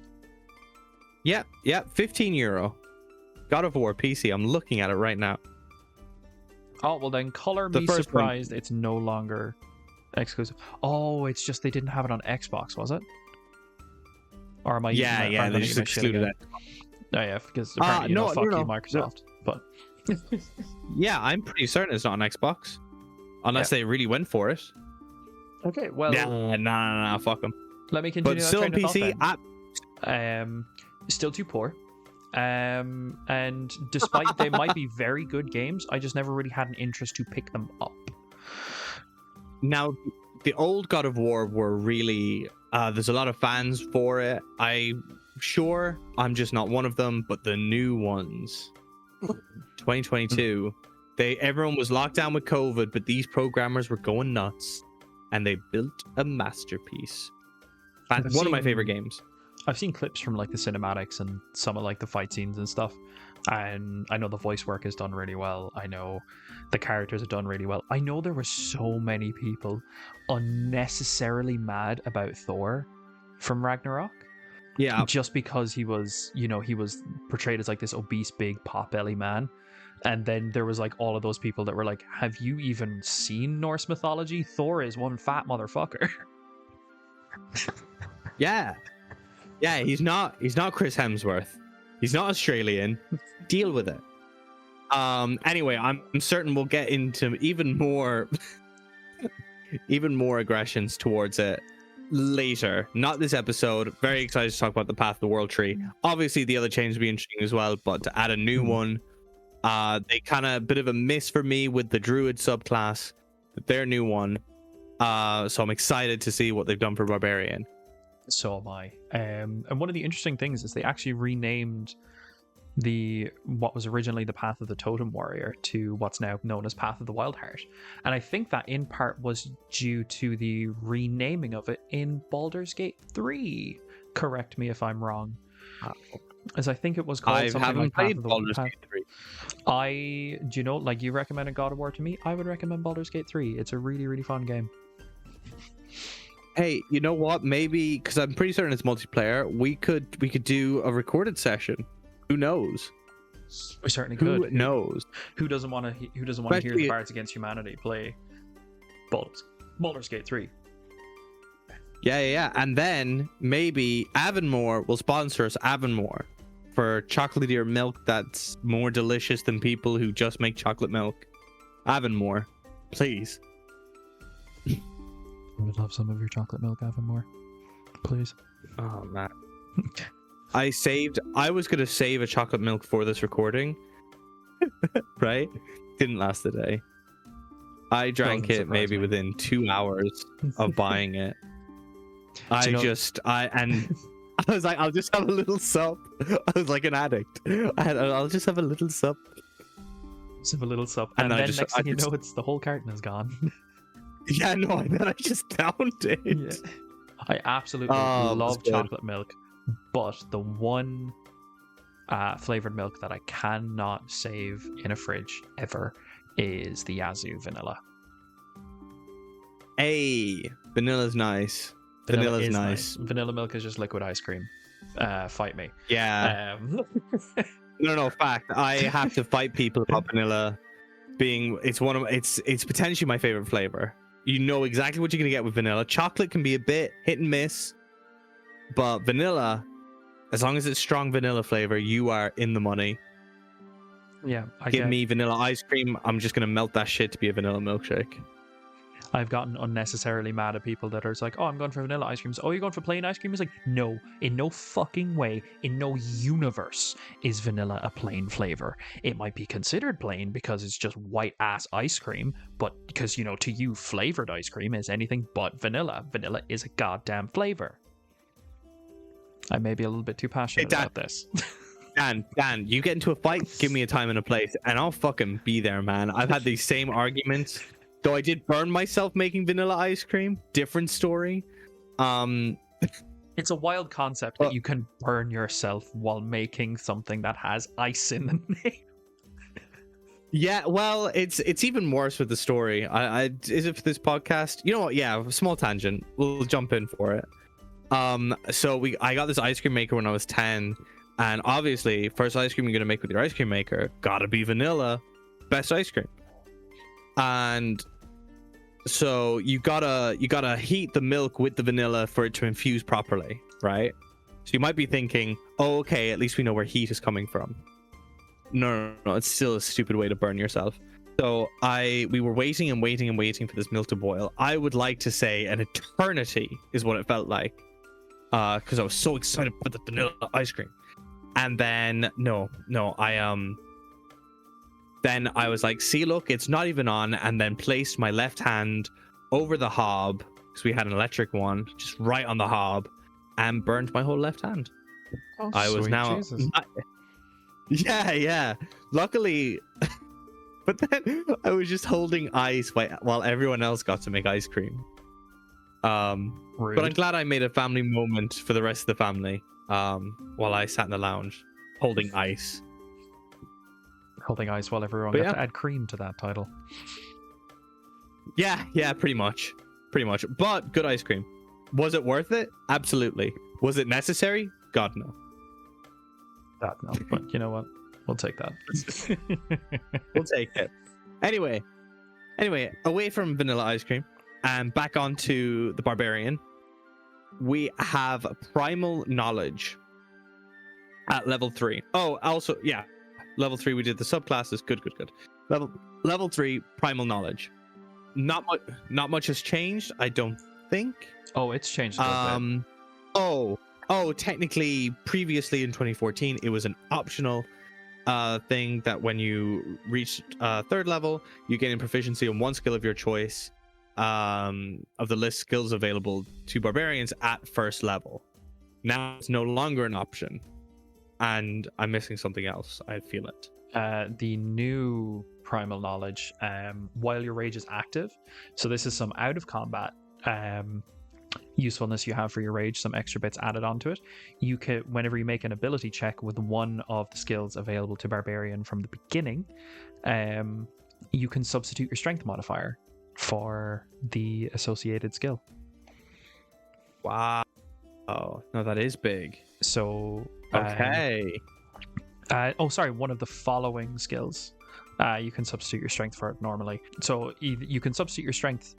Speaker 2: you?
Speaker 1: Yeah, €15. God of War PC. I'm looking at it right now.
Speaker 2: Oh, well then color me surprised it's no longer exclusive. Oh, it's just they didn't have it on Xbox, was it? Or am I using that?
Speaker 1: Yeah, they just excluded it.
Speaker 2: Oh yeah, because apparently fuck you, Microsoft. But
Speaker 1: yeah, I'm pretty certain it's not on Xbox. Unless they really went for it.
Speaker 2: Okay, well...
Speaker 1: Nah, fuck them.
Speaker 2: Let me continue.
Speaker 1: But still on PC?
Speaker 2: Still too poor. And despite they might be very good games, I just never really had an interest to pick them up.
Speaker 1: Now, the old God of War were really... there's a lot of fans for it. I'm just not one of them, but the new ones... 2022... Everyone was locked down with COVID, but these programmers were going nuts, and they built a masterpiece. One of my favorite games.
Speaker 2: I've seen clips from like the cinematics and some of like the fight scenes and stuff, and I know the voice work is done really well. I know the characters are done really well. I know there were so many people unnecessarily mad about Thor from Ragnarok.
Speaker 1: Yeah,
Speaker 2: just because he was portrayed as like this obese, big pot-belly man. And then there was like all of those people that were like, have you even seen Norse mythology? Thor is one fat motherfucker.
Speaker 1: Yeah, he's not Chris Hemsworth. He's not Australian. Deal with it. Anyway, I'm certain we'll get into even more aggressions towards it later. Not this episode. Very excited to talk about the Path of the World Tree. Obviously, the other changes will be interesting as well, but to add a new one, they kind of a bit of a miss for me with the Druid subclass, their new one. So I'm excited to see what they've done for Barbarian.
Speaker 2: So am I. And one of the interesting things is they actually renamed what was originally the Path of the Totem Warrior to what's now known as Path of the Wild Heart. And I think that in part was due to the renaming of it in Baldur's Gate 3. Correct me if I'm wrong. As I think it was called
Speaker 1: I
Speaker 2: something
Speaker 1: haven't
Speaker 2: like
Speaker 1: played Baldur's Gate 3.
Speaker 2: Do you know, like you recommended God of War to me? I would recommend Baldur's Gate 3. It's a really, really fun game.
Speaker 1: Hey, you know what? Maybe because I'm pretty certain it's multiplayer. We could do a recorded session. Who knows?
Speaker 2: We certainly
Speaker 1: Who
Speaker 2: could.
Speaker 1: knows?
Speaker 2: Who doesn't want to hear the
Speaker 1: Especially-
Speaker 2: Bards Against Humanity play Baldur's Gate 3?
Speaker 1: Yeah. And then maybe Avonmore will sponsor us. Avonmore for chocolatier milk that's more delicious than people who just make chocolate milk. Avonmore, please.
Speaker 2: I would love some of your chocolate milk, Avonmore. Please.
Speaker 1: Oh man. I was gonna save a chocolate milk for this recording. Right? Didn't last a day. I drank
Speaker 2: Doesn't
Speaker 1: it maybe
Speaker 2: surprise me.
Speaker 1: within 2 hours of buying it. I was like, I'll just have a little sup. I was like an addict. I'll just have a little sup.
Speaker 2: Just have a little sup.
Speaker 1: And
Speaker 2: And
Speaker 1: I
Speaker 2: then
Speaker 1: just-
Speaker 2: next
Speaker 1: I
Speaker 2: thing you
Speaker 1: just-
Speaker 2: know, it's the whole carton is gone.
Speaker 1: Yeah, no, and then I just downed it.
Speaker 2: Yeah. I absolutely
Speaker 1: Oh, it was
Speaker 2: love
Speaker 1: good.
Speaker 2: chocolate milk, but the one flavored milk that I cannot save in a fridge ever is the Yazoo vanilla.
Speaker 1: Hey, vanilla's nice. Vanilla's
Speaker 2: is
Speaker 1: nice.
Speaker 2: Vanilla milk is just liquid ice cream. Fight me.
Speaker 1: Yeah.
Speaker 2: Um,
Speaker 1: No, fact. I have to fight people about vanilla being it's potentially my favorite flavor. You know exactly what you're gonna get with vanilla. Chocolate can be a bit hit and miss, but vanilla, as long as it's strong vanilla flavor, you are in the money.
Speaker 2: yeah,
Speaker 1: Give me vanilla ice cream. I'm just gonna melt that shit to be a vanilla milkshake.
Speaker 2: I've gotten unnecessarily mad at people that are just like, oh, I'm going for vanilla ice cream. Oh, you're going for plain ice cream? It's like, no, in no fucking way, in no universe is vanilla a plain flavor. It might be considered plain because it's just white ass ice cream, but because, you know, to you, flavored ice cream is anything but vanilla. Vanilla is a goddamn flavor. I may be a little bit too passionate
Speaker 1: Dan.
Speaker 2: about this.
Speaker 1: Dan, you get into a fight, give me a time and a place, and I'll fucking be there, man. I've had these same arguments. Though I did burn myself making vanilla ice cream. Different story.
Speaker 2: It's a wild concept that you can burn yourself while making something that has ice in the name.
Speaker 1: Yeah, well, it's even worse with the story. Is it for this podcast? You know what? Yeah, small tangent. We'll jump in for it. So I got this ice cream maker when I was 10, and obviously, first ice cream you're gonna make with your ice cream maker gotta be vanilla. Best ice cream. And so you gotta heat the milk with the vanilla for it to infuse properly, right? So you might be thinking, oh, okay, at least we know where heat is coming from. No, it's still a stupid way to burn yourself. So we were waiting and waiting and waiting for this milk to boil. I would like to say an eternity is what it felt like, because I was so excited for the vanilla ice cream. And then Then I was like, see, look, it's not even on, and then placed my left hand over the hob, because we had an electric one, just right on the hob, and burned my whole left hand.
Speaker 2: Oh,
Speaker 1: I was
Speaker 2: sweet
Speaker 1: now...
Speaker 2: Jesus.
Speaker 1: Yeah. Luckily... But then I was just holding ice while everyone else got to make ice cream.
Speaker 2: Rude.
Speaker 1: But I'm glad I made a family moment for the rest of the family, while I sat in the lounge, holding ice.
Speaker 2: Holding ice while everyone
Speaker 1: But
Speaker 2: got
Speaker 1: yeah.
Speaker 2: to add cream to that title.
Speaker 1: Yeah, pretty much. But good ice cream. Was it worth it? Absolutely. Was it necessary? God, no.
Speaker 2: That no, but you know what? We'll take that.
Speaker 1: We'll take it. Anyway, away from vanilla ice cream and back onto the Barbarian, we have primal knowledge at level 3. Oh, also, yeah. Level 3, we did the subclasses. Good. Level 3, primal knowledge. Not much has changed, I don't think.
Speaker 2: Oh, it's changed a little bit.
Speaker 1: Technically, previously in 2014, it was an optional thing that when you reach 3rd level, you gain proficiency on one skill of your choice of the list skills available to barbarians at 1st level. Now it's no longer an option. And I'm missing something else. I feel it.
Speaker 2: The new primal knowledge, while your rage is active, so this is some out of combat usefulness you have for your rage, some extra bits added onto it. You can, whenever you make an ability check with one of the skills available to Barbarian from the beginning, you can substitute your strength modifier for the associated skill.
Speaker 1: Wow. Oh, no, that is big.
Speaker 2: So
Speaker 1: Okay.
Speaker 2: One of the following skills. You can substitute your strength for it normally. So you can substitute your strength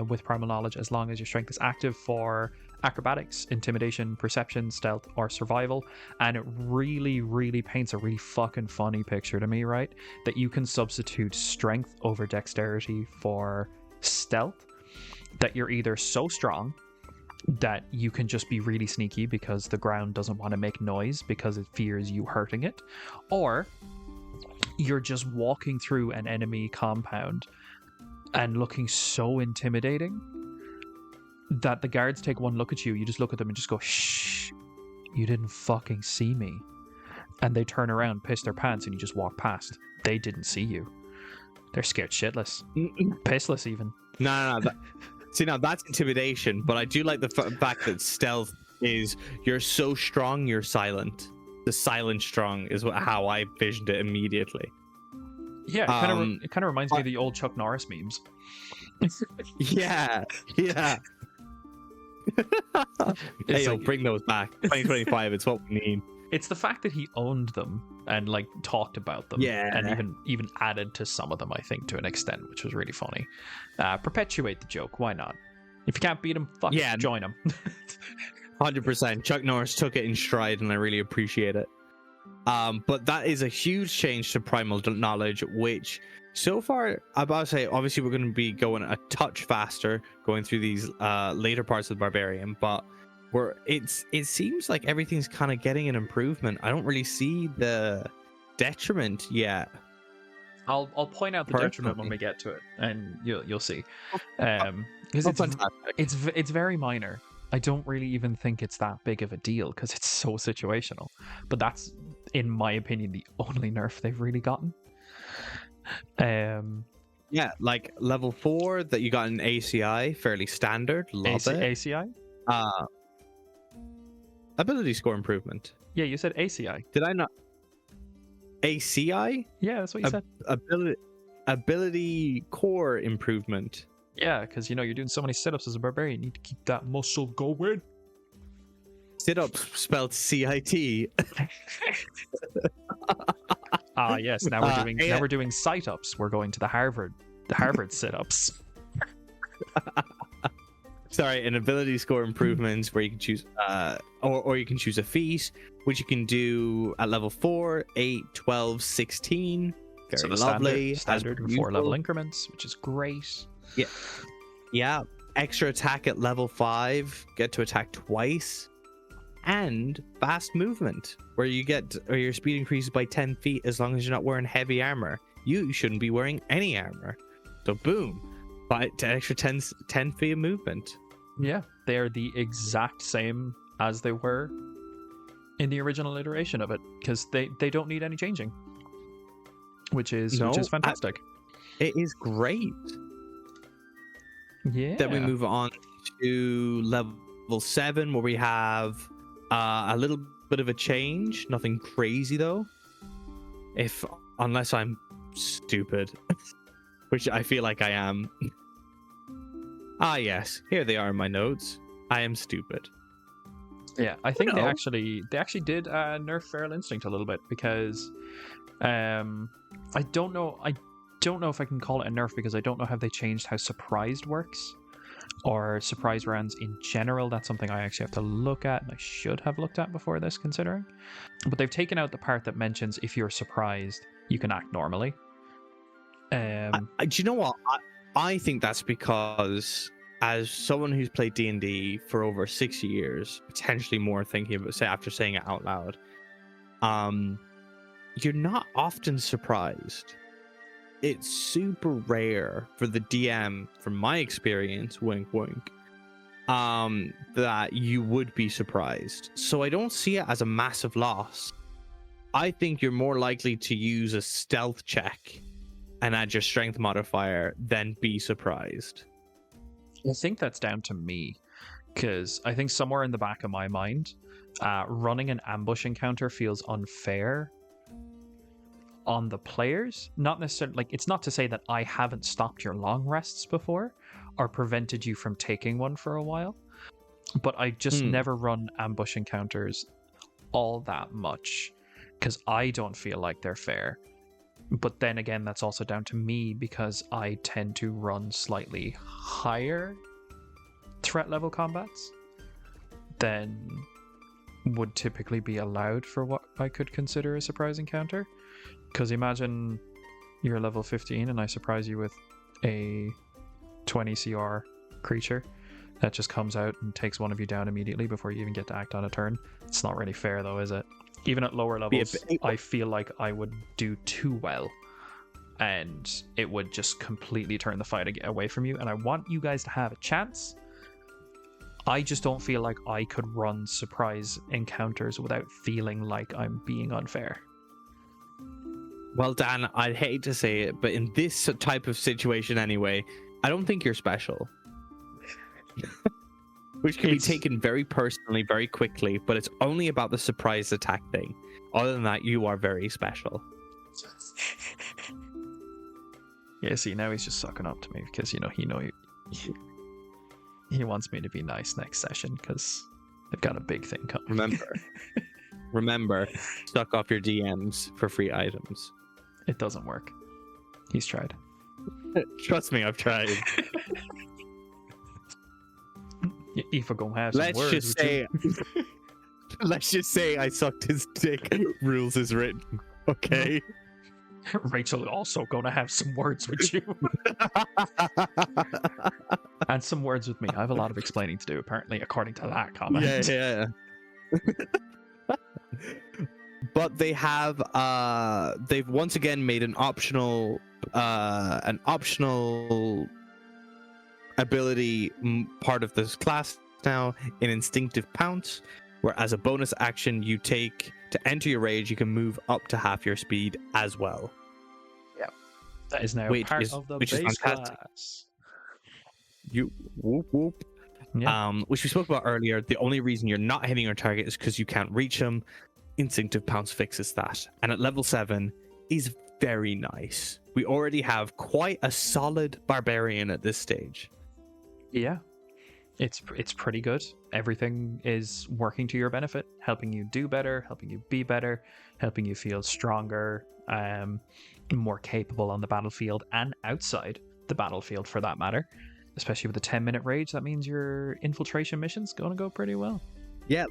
Speaker 2: with primal knowledge as long as your strength is active for acrobatics, intimidation, perception, stealth, or survival. And it really, really paints a really fucking funny picture to me, right? That you can substitute strength over dexterity for stealth. That you're either so strong that you can just be really sneaky because the ground doesn't want to make noise because it fears you hurting it, or you're just walking through an enemy compound and looking so intimidating that the guards take one look at you, you just look at them and just go, shh, you didn't fucking see me. And they turn around, piss their pants, and you just walk past. They didn't see you. They're scared shitless. Pissless even.
Speaker 1: No. See, now that's intimidation, but I do like the fact that stealth is you're so strong, you're silent. The silent strong is how I visioned it immediately.
Speaker 2: Yeah, it kind of reminds me of the old Chuck Norris memes.
Speaker 1: Yeah. Hey, bring those back. 2025, it's what we need.
Speaker 2: It's the fact that he owned them and like talked about them, and even added to some of them, I think, to an extent, which was really funny. Perpetuate the joke, why not? If you can't beat him, join him.
Speaker 1: 100%. Chuck Norris took it in stride, and I really appreciate it. But that is a huge change to primal knowledge, which so far, I'm about to say, obviously we're going to be going a touch faster going through these later parts of the Barbarian, but it seems like everything's kind of getting an improvement. I don't really see the detriment yet. I'll
Speaker 2: point out the detriment when we get to it, and you'll see. Because it's very minor. I don't really even think it's that big of a deal because it's so situational. But that's, in my opinion, the only nerf they've really gotten.
Speaker 1: Yeah, like level 4 that you got in ACI, fairly standard. Love it.
Speaker 2: ACI?
Speaker 1: Ability score improvement.
Speaker 2: Yeah, you said ACI.
Speaker 1: Did I not? ACI?
Speaker 2: Yeah, that's what you said.
Speaker 1: Ability core improvement.
Speaker 2: Yeah, because you're doing so many sit-ups as a barbarian, you need to keep that muscle going.
Speaker 1: Sit-ups spelled CIT.
Speaker 2: Yes. Now we're doing sight-ups. We're going to the Harvard sit-ups.
Speaker 1: Sorry, an ability score improvements where you can choose, or you can choose a feat, which you can do at level 4, 8, 12, 16. Very lovely.
Speaker 2: Standard 4-level increments, which is great.
Speaker 1: Yeah. Extra attack at level 5. Get to attack twice. And fast movement, where your speed increases by 10 feet as long as you're not wearing heavy armor. You shouldn't be wearing any armor. So boom, by extra 10 feet of movement.
Speaker 2: Yeah, they're the exact same as they were in the original iteration of it, because they don't need any changing, which is fantastic.
Speaker 1: It is great.
Speaker 2: Yeah.
Speaker 1: Then we move on to level 7, where we have a little bit of a change. Nothing crazy though. Unless I'm stupid, which I feel like I am. Yes, here they are in my notes. I am stupid.
Speaker 2: Yeah, I think they actually did nerf Feral Instinct a little bit, because I don't know if I can call it a nerf, because I don't know how they changed how surprised works, or surprise rounds in general. That's something I actually have to look at, and I should have looked at before this, considering. But they've taken out the part that mentions if you're surprised, you can act normally.
Speaker 1: Do you know what? I think that's because, as someone who's played D&D for over 6 years, potentially more, thinking about after saying it out loud, you're not often surprised. It's super rare for the DM, from my experience, wink wink, that you would be surprised. So I don't see it as a massive loss. I think you're more likely to use a stealth check and add your strength modifier than be surprised.
Speaker 2: I think that's down to me, Because I think somewhere in the back of my mind, running an ambush encounter feels unfair on the players. Not necessarily, like, it's not to say that I haven't stopped your long rests before or prevented you from taking one for a while, but I just never run ambush encounters all that much because I don't feel like they're fair. But then again, that's also down to me because I tend to run slightly higher threat level combats than would typically be allowed for what I could consider a surprise encounter. Because imagine you're level 15 and I surprise you with a 20 CR creature that just comes out and takes one of you down immediately before you even get to act on a turn. It's not really fair though, is it? Even at lower levels, I feel like I would do too well and it would just completely turn the fight away from you. And I want you guys to have a chance. I just don't feel like I could run surprise encounters without feeling like I'm being unfair.
Speaker 1: Well, Dan, I'd hate to say it, but in this type of situation anyway, I don't think you're special. Which can be taken very personally, very quickly, but it's only about the surprise attack thing. Other than that, you are very special.
Speaker 2: Yeah, see, now he's just sucking up to me because, he wants me to be nice next session because they've got a big thing coming.
Speaker 1: Remember, suck off your DMs for free items.
Speaker 2: It doesn't work. He's tried.
Speaker 1: Trust me, I've tried.
Speaker 2: If we're gonna have some
Speaker 1: let's
Speaker 2: words,
Speaker 1: just say I sucked his dick. Rules is written. Okay.
Speaker 2: Rachel also gonna have some words with you. And some words with me. I have a lot of explaining to do, apparently, according to that comment.
Speaker 1: Yeah. But they have they've once again made an optional ability part of this class now in Instinctive Pounce, where as a bonus action you take to enter your rage, you can move up to half your speed as well.
Speaker 2: Yeah, that is now part of the base class.
Speaker 1: You whoop whoop.
Speaker 2: Yeah.
Speaker 1: Which we spoke about earlier. The only reason you're not hitting your target is because you can't reach them. Instinctive Pounce fixes that, and at level 7 is very nice. We already have quite a solid barbarian at this stage.
Speaker 2: Yeah, it's pretty good. Everything is working to your benefit, helping you do better, helping you be better, helping you feel stronger, more capable on the battlefield and outside the battlefield for that matter. Especially with a 10-minute rage, that means your infiltration mission's going to go pretty well.
Speaker 1: Yeah,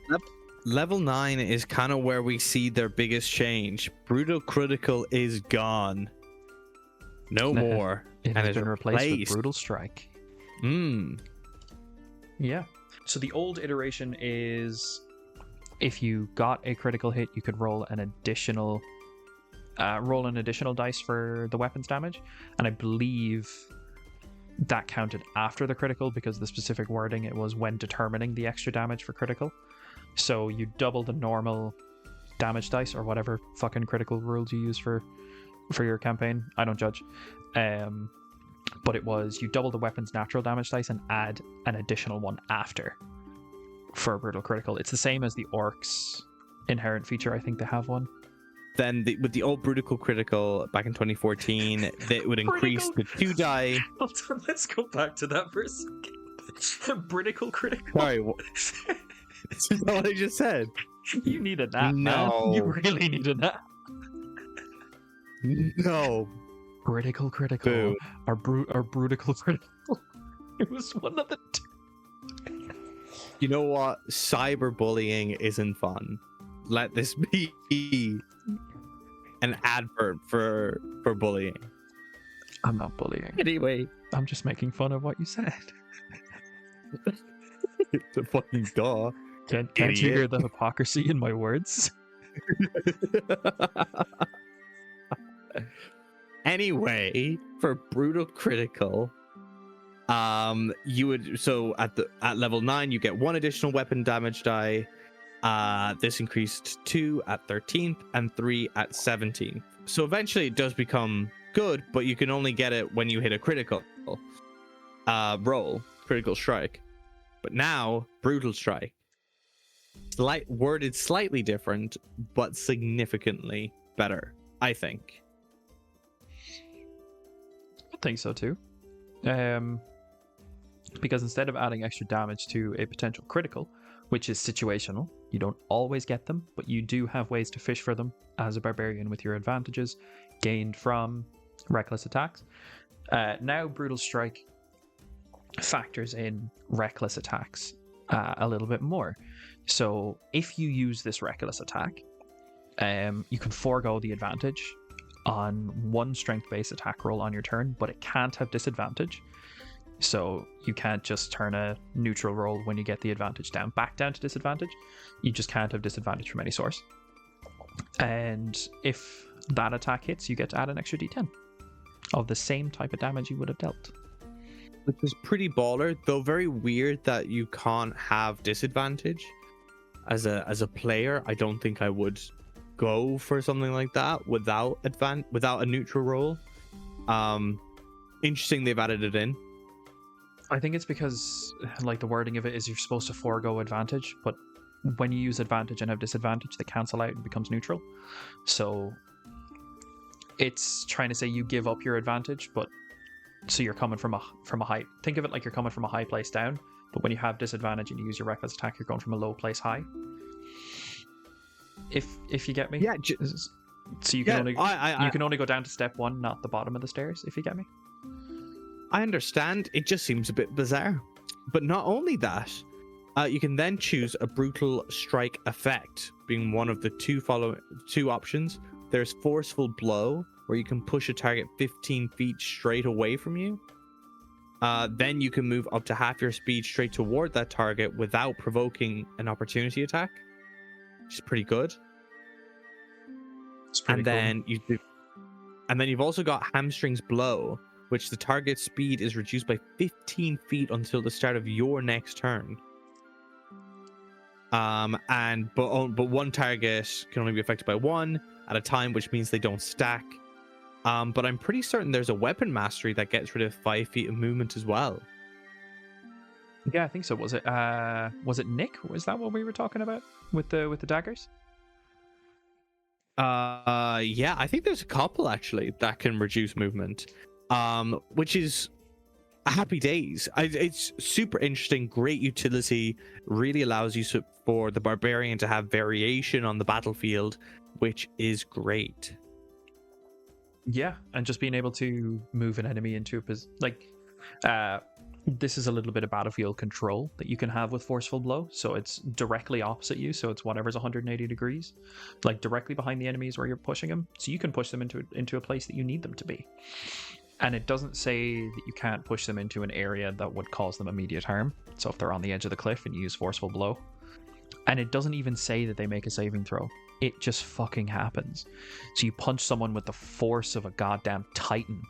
Speaker 1: level 9 is kind of where we see their biggest change. Brutal Critical is gone. No more.
Speaker 2: It has been replaced with Brutal Strike. Yeah. So the old iteration is if you got a critical hit, you could roll an additional dice for the weapons damage. And I believe that counted after the critical because the specific wording, it was when determining the extra damage for critical. So you double the normal damage dice or whatever fucking critical rules you use for your campaign. I don't judge. But it was you double the weapon's natural damage dice and add an additional one after for a brutal critical. It's the same as the orcs inherent feature. I think they have one.
Speaker 1: Then with the old Brutal Critical back in 2014, that would increase the 2 die.
Speaker 2: Hold on, let's go back to that for a second. Brutal Critical.
Speaker 1: Sorry, this is not what I just said.
Speaker 2: You need a nap,
Speaker 1: no.
Speaker 2: Man. You really need a nap.
Speaker 1: No.
Speaker 2: Critical. Or Brutical Critical. It was one of the two.
Speaker 1: You know what? Cyberbullying isn't fun. Let this be an advert for bullying.
Speaker 2: I'm not bullying.
Speaker 1: Anyway.
Speaker 2: I'm just making fun of what you said.
Speaker 1: It's a fucking duh.
Speaker 2: Can't you hear the hypocrisy in my words?
Speaker 1: Anyway, for Brutal Critical, you would at level 9 you get 1 additional weapon damage die. This increased 2 at 13th and 3 at 17th. So eventually it does become good, but you can only get it when you hit a critical roll, critical strike. But now, Brutal Strike. Worded slightly different, but significantly better, I think.
Speaker 2: I think so too. Because instead of adding extra damage to a potential critical, which is situational, you don't always get them, but you do have ways to fish for them as a barbarian with your advantages gained from reckless attacks. Now Brutal Strike factors in reckless attacks a little bit more. So if you use this reckless attack, you can forego the advantage on one strength-based attack roll on your turn, but it can't have disadvantage. So you can't just turn a neutral roll when you get the advantage back down to disadvantage. You just can't have disadvantage from any source. And if that attack hits, you get to add an extra d10 of the same type of damage you would have dealt.
Speaker 1: Which is pretty baller, though very weird that you can't have disadvantage. As a player, I don't think I would go for something like that without a neutral roll. Interesting they've added it in.
Speaker 2: I think it's because, like, the wording of it is you're supposed to forego advantage, but when you use advantage and have disadvantage, they cancel out and becomes neutral. So it's trying to say you give up your advantage, but so you're coming from a high. Think of it like you're coming from a high place down, but when you have disadvantage and you use your reckless attack, you're going from a low place high. If you get me,
Speaker 1: yeah.
Speaker 2: So you can you can only go down to step 1, not the bottom of the stairs. If you get me.
Speaker 1: I understand. It just seems a bit bizarre. But not only that, you can then choose a Brutal Strike effect, being one of the two options. There's Forceful Blow, where you can push a target 15 feet straight away from you. Then you can move up to half your speed straight toward that target without provoking an opportunity attack, which is pretty good.
Speaker 2: It's pretty cool.
Speaker 1: And then you've also got Hamstring's Blow, which the target speed is reduced by 15 feet until the start of your next turn. But one target can only be affected by one at a time, which means they don't stack. But I'm pretty certain there's a weapon mastery that gets rid of 5 feet of movement as well.
Speaker 2: Yeah, I think so. Was it Nick? Was that what we were talking about with the daggers?
Speaker 1: Yeah, I think there's a couple actually that can reduce movement. Which is happy days. It's super interesting, great utility, really allows you for the barbarian to have variation on the battlefield, which is great.
Speaker 2: Yeah, and just being able to move an enemy into a position, like, this is a little bit of battlefield control that you can have with Forceful Blow. So it's directly opposite you, so it's whatever's 180 degrees, like directly behind the enemies where you're pushing them, so you can push them into a place that you need them to be. And it doesn't say that you can't push them into an area that would cause them immediate harm. So if they're on the edge of the cliff and you use Forceful Blow. And it doesn't even say that they make a saving throw. It just fucking happens. So you punch someone with the force of a goddamn titan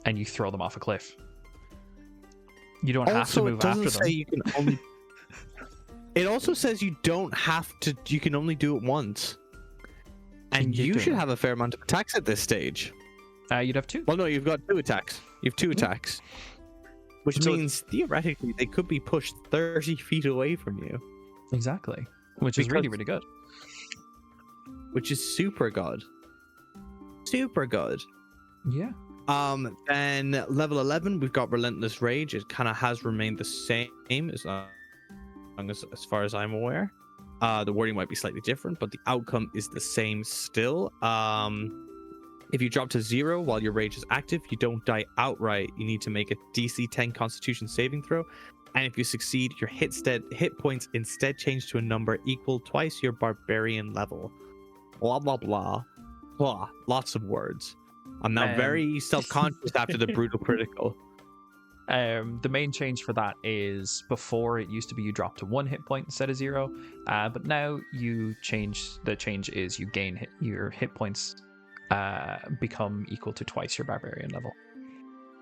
Speaker 2: and you throw them off a cliff. You don't have to move after them.
Speaker 1: You can only... It also says you don't have to, you can only do it once. And you should have a fair amount of attacks at this stage.
Speaker 2: You'd have 2.
Speaker 1: Well, no, you've got 2 attacks. You have 2 attacks. Which means, theoretically, they could be pushed 30 feet away from you.
Speaker 2: Exactly. Which is really, really good.
Speaker 1: Which is super good. Super good.
Speaker 2: Yeah.
Speaker 1: Then level 11, we've got Relentless Rage. It kind of has remained the same as far as I'm aware. The wording might be slightly different, but the outcome is the same still. If you drop to 0 while your rage is active, you don't die outright. You need to make a DC 10 Constitution saving throw. And if you succeed, your hit points instead change to a number equal twice your barbarian level. Blah, blah, blah. Blah. Lots of words. I'm now very self-conscious after the brutal critical.
Speaker 2: The main change for that is before it used to be you drop to 1 hit point instead of 0. But now the change is you gain your hit points become equal to twice your barbarian level.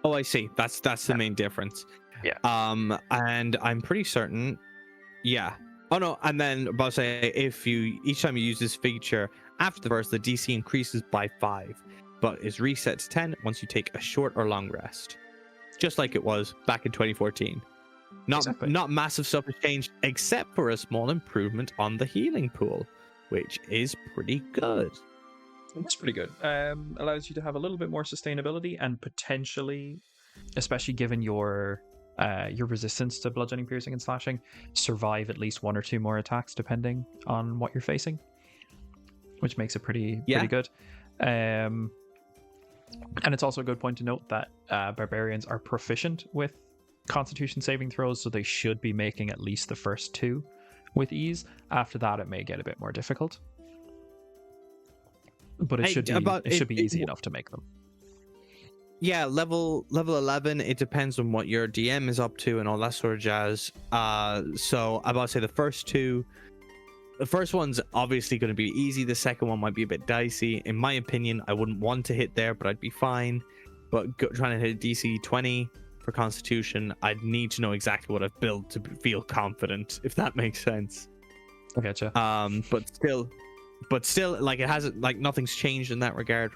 Speaker 1: Oh, I see. That's the main difference.
Speaker 2: Yeah.
Speaker 1: And I'm pretty certain. Yeah. Oh no. And then about to say, each time you use this feature after the burst, the DC increases by 5, but is reset to 10 once you take a short or long rest, just like it was back in 2014.
Speaker 2: Exactly.
Speaker 1: Not massive stuff has changed, except for a small improvement on the healing pool, which is pretty good.
Speaker 2: That's pretty good. Allows you to have a little bit more sustainability and potentially, especially given your resistance to bludgeoning, piercing, and slashing, survive at least 1 or 2 more attacks depending on what you're facing, which makes it pretty good. And it's also a good point to note that barbarians are proficient with Constitution saving throws, so they should be making at least the first 2 with ease. After that, it may get a bit more difficult, but it should be easy enough to make them.
Speaker 1: Yeah, level 11, it depends on what your DM is up to and all that sort of jazz. So I'm about to say the first one's obviously going to be easy. The second one might be a bit dicey. In my opinion, I wouldn't want to hit there, but I'd be fine. But trying to hit DC 20 for Constitution, I'd need to know exactly what I've built to feel confident, if that makes sense.
Speaker 2: I getcha.
Speaker 1: But still, like, it hasn't, like, nothing's changed in that regard,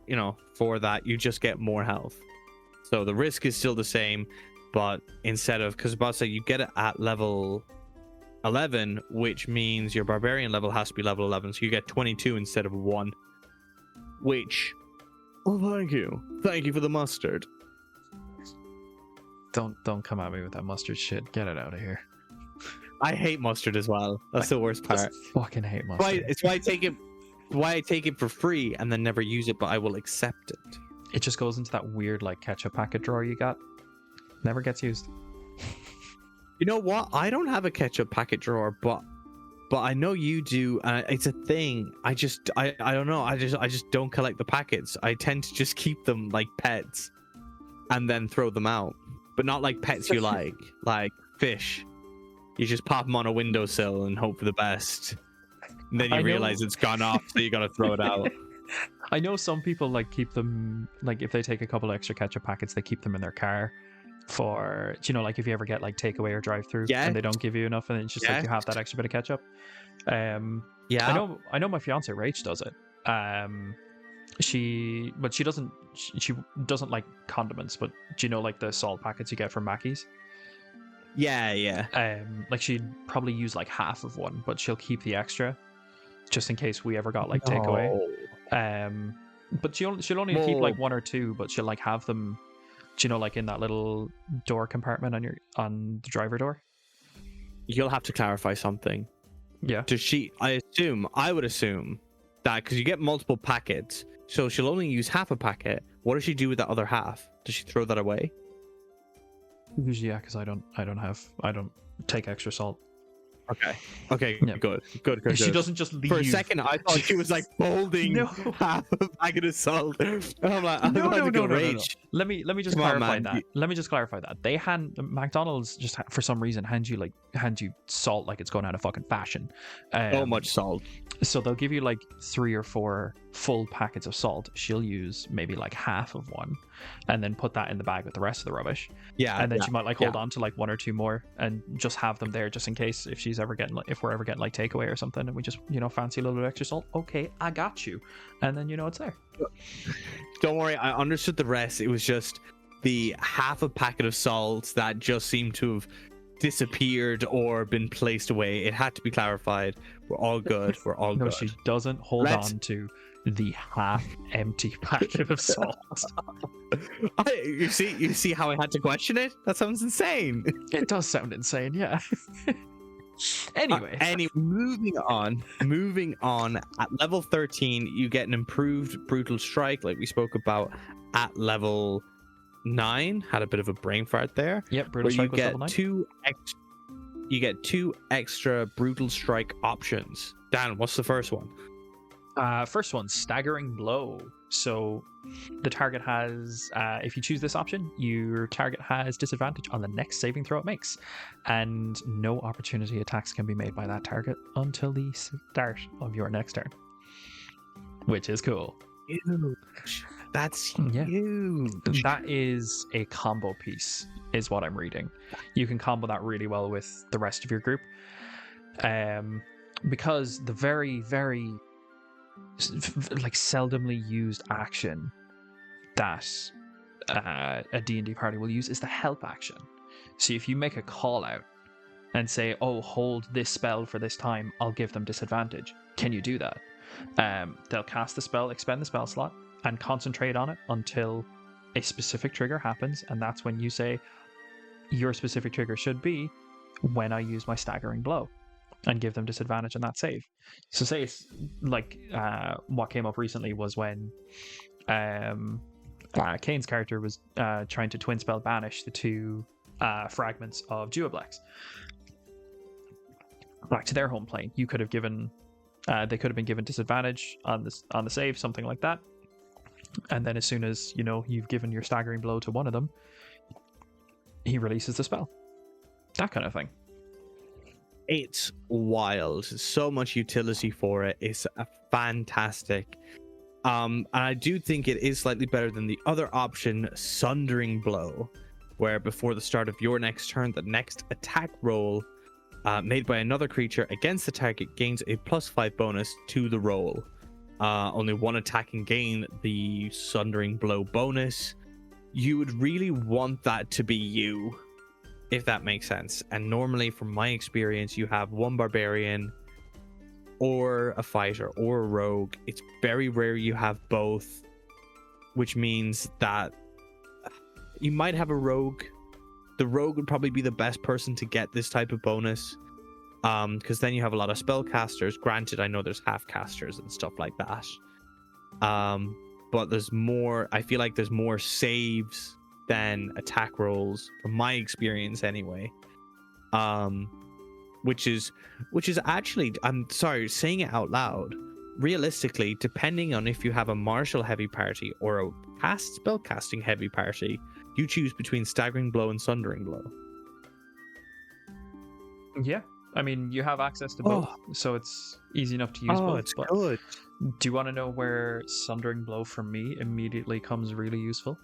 Speaker 1: you know, for that. You just get more health. So the risk is still the same, but instead of, because about to say you get it at level 11, which means your barbarian level has to be level 11, so you get 22 instead of 1, which, oh, thank you for the mustard.
Speaker 2: Don't come at me with that mustard shit. Get it out of here.
Speaker 1: I hate mustard as well. That's the worst part.
Speaker 2: Fucking hate mustard.
Speaker 1: It's why I take it for free and then never use it, but I will accept it.
Speaker 2: It just goes into that weird, like, ketchup packet drawer you got. Never gets used.
Speaker 1: You know what? I don't have a ketchup packet drawer, but I know you do. It's a thing. I don't know. I just don't collect the packets. I tend to just keep them like pets, and then throw them out. But not like pets you like fish. You just pop them on a windowsill and hope for the best. And then you realize it's gone off, so you gotta throw it out.
Speaker 2: I know some people like keep them, like, if they take a couple extra ketchup packets, they keep them in their car for, you know, like if you ever get like takeaway or drive through and they don't give you enough, and it's just like you have that extra bit of ketchup. I know my fiance Rach does it. She doesn't like condiments, but do you know, like the salt packets you get from Mackey's?
Speaker 1: Yeah.
Speaker 2: Like she'd probably use like half of one, but she'll keep the extra just in case we ever got like takeaway. But she'll only keep like 1 or 2, but she'll like have them, you know, like in that little door compartment on the driver door.
Speaker 1: You'll have to clarify something.
Speaker 2: Yeah.
Speaker 1: Does she? I would assume that because you get multiple packets, so she'll only use half a packet. What does she do with that other half? Does she throw that away?
Speaker 2: Usually, yeah, because I don't take extra salt.
Speaker 1: Okay, yeah. Good.
Speaker 2: She doesn't just leave.
Speaker 1: For a second, I thought she was like folding half a packet of salt. I'm like,
Speaker 2: no. Let me just clarify that. Let me just clarify that. McDonald's just for some reason hand you salt like it's going out of fucking fashion.
Speaker 1: So much salt.
Speaker 2: So they'll give you like 3 or 4 full packets of salt. She'll use maybe like half of one, and then put that in the bag with the rest of the rubbish. Yeah, and then she might like hold on to like 1 or 2 more, and just have them there just in case if we're ever getting like takeaway or something, and we just, you know, fancy a little bit of extra salt. Okay, I got you, and then, you know, it's there.
Speaker 1: Don't worry, I understood the rest. It was just the half a packet of salt that just seemed to have disappeared or been placed away. It had to be clarified. We're all good. No, good.
Speaker 2: She doesn't hold on to the half empty packet of salt.
Speaker 1: You see how I had to question it? That sounds insane.
Speaker 2: It does sound insane, yeah. Anyway,
Speaker 1: moving on. At level 13, you get an improved brutal strike, like we spoke about. At level 9, had a bit of a brain fart there.
Speaker 2: Yep, brutal strike was level 9.
Speaker 1: You get 2 extra brutal strike options. Dan, what's the first one?
Speaker 2: First one, staggering blow. So the target has, if you choose this option, your target has disadvantage on the next saving throw it makes, and no opportunity attacks can be made by that target until the start of your next turn, which is cool.
Speaker 1: Huge. That's huge.
Speaker 2: That is a combo piece, is what I'm reading. You can combo that really well with the rest of your group, because the very, very like seldomly used action that a D&D party will use is the help action. So if you make a call out and say, "Oh, hold this spell for this time, I'll give them disadvantage," can you do that? They'll cast the spell, expend the spell slot, and concentrate on it until a specific trigger happens, and that's when you say your specific trigger should be when I use my staggering blow, and give them disadvantage on that save. So say it's like what came up recently was when Kane's character was trying to twin spell banish the two fragments of Duoblex back to their home plane. You could have given they could have been given disadvantage on the save, something like that. And then as soon as you've given your staggering blow to one of them, he releases the spell. That kind of thing.
Speaker 1: It's wild. So much utility for it. It's a fantastic. And I do think it is slightly better than the other option, Sundering Blow, where before the start of your next turn, the next attack roll made by another creature against the target gains a +5 bonus to the roll. Only one attack can gain the Sundering Blow bonus. You would really want that to be you, if that makes sense. And normally, from my experience, you have one barbarian or a fighter or a rogue. It's very rare you have both, which means that you might have a rogue. The rogue would probably be the best person to get this type of bonus, because then you have a lot of spellcasters. Granted, I know there's half casters and stuff like that, but there's more. I feel like there's more saves than attack rolls, from my experience anyway. Which is actually, I'm sorry, saying it out loud, realistically, depending on if you have a martial heavy party or a spellcasting heavy party, you choose between Staggering Blow and Sundering Blow.
Speaker 2: Yeah, I mean, you have access to both, so it's easy enough to use both.
Speaker 1: It's good.
Speaker 2: Do you want to know where Sundering Blow for me immediately comes really useful?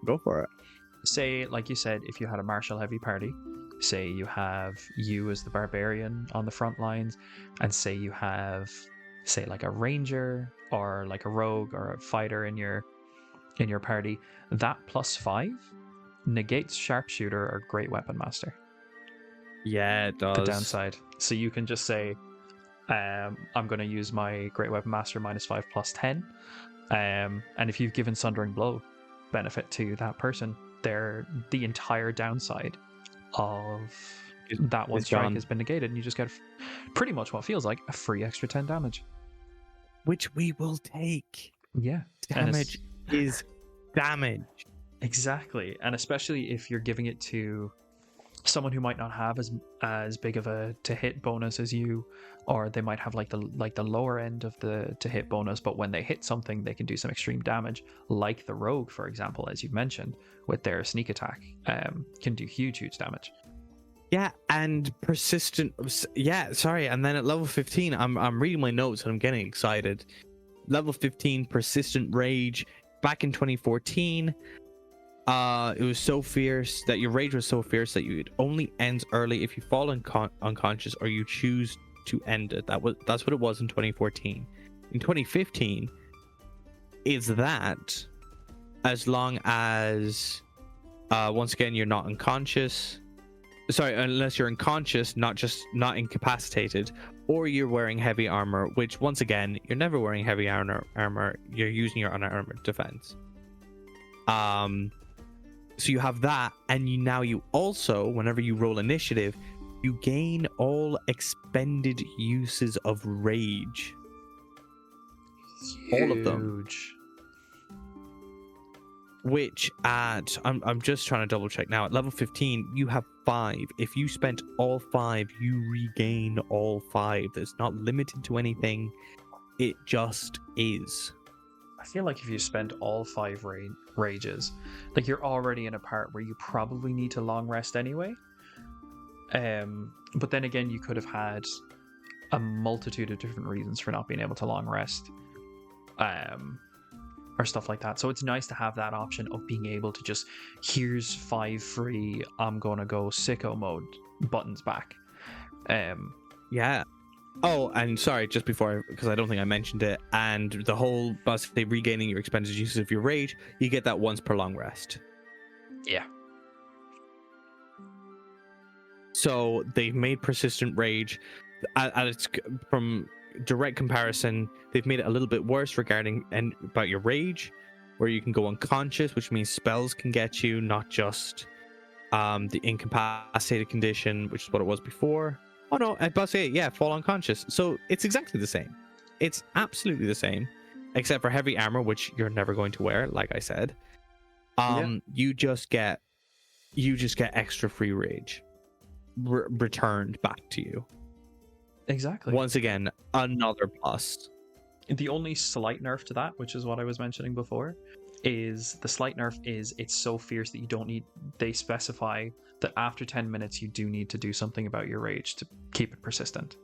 Speaker 1: Go for it.
Speaker 2: Say, like you said, if you had a martial heavy party, say you have you as the barbarian on the front lines, and say you have, say, like a ranger or like a rogue or a fighter in your party, that +5 negates sharpshooter or great weapon master.
Speaker 1: Yeah, it does.
Speaker 2: The downside. So you can just say, I'm going to use my great weapon master -5 +10, and if you've given Sundering Blow benefit to that person, the entire downside of that one strike has been negated, and you just get pretty much what feels like a free extra 10 damage,
Speaker 1: which we will take.
Speaker 2: Yeah,
Speaker 1: damage is damage.
Speaker 2: Exactly. And especially if you're giving it to someone who might not have as big of a to hit bonus as you, or they might have like the lower end of the to hit bonus, but when they hit something they can do some extreme damage, like the rogue, for example, as you've mentioned, with their sneak attack, can do huge damage.
Speaker 1: Yeah, and persistent. Yeah, sorry. And then at level 15, I'm reading my notes and I'm getting excited. Level 15, persistent rage. Back in 2014, it was so fierce that your rage was so fierce that it only ends early if you fall unconscious or you choose to end it. That's what it was in 2014. In 2015, is that as long as once again you're not unconscious. Sorry, unless you're unconscious, not incapacitated, or you're wearing heavy armor, which once again, you're never wearing heavy armor. You're using your unarmored defense. So you have that, and you also, whenever you roll initiative, you gain all expended uses of rage.
Speaker 2: Huge.
Speaker 1: All of them. Which I'm just trying to double check now. At level 15, you have 5. If you spent all 5, you regain all 5. It's not limited to anything. It just is.
Speaker 2: I feel like if you spend all 5 rages, like you're already in a part where you probably need to long rest anyway. But then again, you could have had a multitude of different reasons for not being able to long rest. Or stuff like that. So it's nice to have that option of being able to just, here's 5 free, I'm gonna go sicko mode, buttons back.
Speaker 1: Yeah. Oh, and sorry, just before, because I don't think I mentioned it, and the whole, basically regaining your expended uses of your rage, you get that once per long rest.
Speaker 2: Yeah.
Speaker 1: So they've made persistent rage, from direct comparison, they've made it a little bit worse regarding and about your rage, where you can go unconscious, which means spells can get you, not just the incapacitated condition, which is what it was before. Oh no, I was about to say, yeah, fall unconscious. So it's exactly the same. It's absolutely the same, except for heavy armor, which you're never going to wear, like I said. You just get extra free rage returned back to you.
Speaker 2: Exactly.
Speaker 1: Once again, another plus.
Speaker 2: The only slight nerf to that, which is what I was mentioning before, is the slight nerf is it's so fierce that you don't need. They specify that after 10 minutes you do need to do something about your rage to keep it persistent.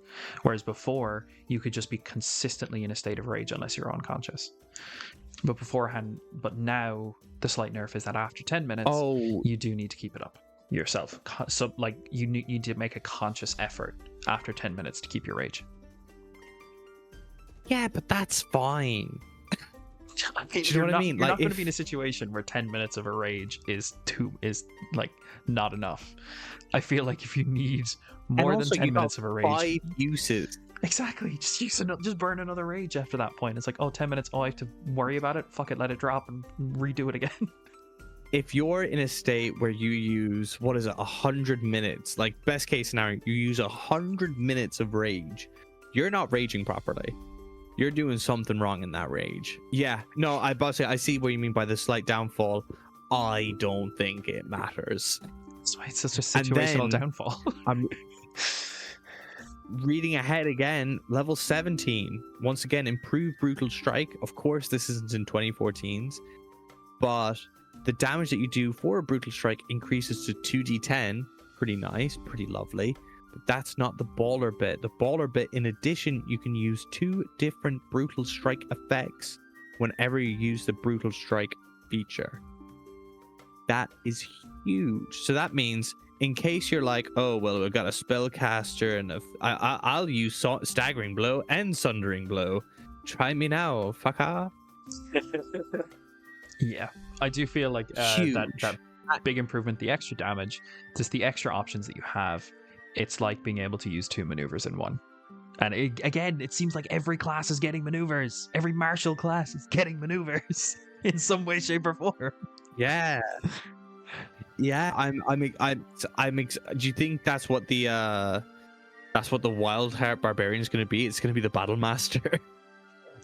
Speaker 2: Whereas before you could just be consistently in a state of rage unless you're unconscious. But now the slight nerf is that after 10 minutes you do need to keep it up yourself. So like you need to make a conscious effort after 10 minutes to keep your rage.
Speaker 1: Yeah, but that's fine.
Speaker 2: I mean,
Speaker 1: do you know what I mean?
Speaker 2: You're not going to be in a situation where 10 minutes of a rage is like not enough. I feel like if you need more than 10 minutes of a rage,
Speaker 1: 5 uses.
Speaker 2: Exactly. Just burn another rage after that point. It's like, 10 minutes. I have to worry about it. Fuck it. Let it drop and redo it again.
Speaker 1: If you're in a state where you use 100 minutes, like best case scenario, you use 100 minutes of rage, you're not raging properly. You're doing something wrong in that rage. Yeah, no, I see what you mean by the slight downfall. I don't think it matters.
Speaker 2: That's why it's such a situational downfall.
Speaker 1: I'm reading ahead again. Level 17. Once again, improved brutal strike. Of course, this isn't in 2014's, but the damage that you do for a brutal strike increases to 2d10. Pretty nice, pretty lovely. But that's not the baller bit. The baller bit, in addition, you can use 2 different brutal strike effects whenever you use the brutal strike feature. That is huge. So that means in case you're like, oh well, we've got a spellcaster and I'll use staggering blow and sundering blow. Try me now, fucker.
Speaker 2: Yeah, I do feel like that big improvement, the extra damage, just the extra options that you have. It's like being able to use 2 maneuvers in one. And again, it seems like every class is getting maneuvers. Every martial class is getting maneuvers in some way, shape, or form.
Speaker 1: Yeah. Yeah, do you think that's what the Wild Heart Barbarian is going to be? It's going to be the Battle Master.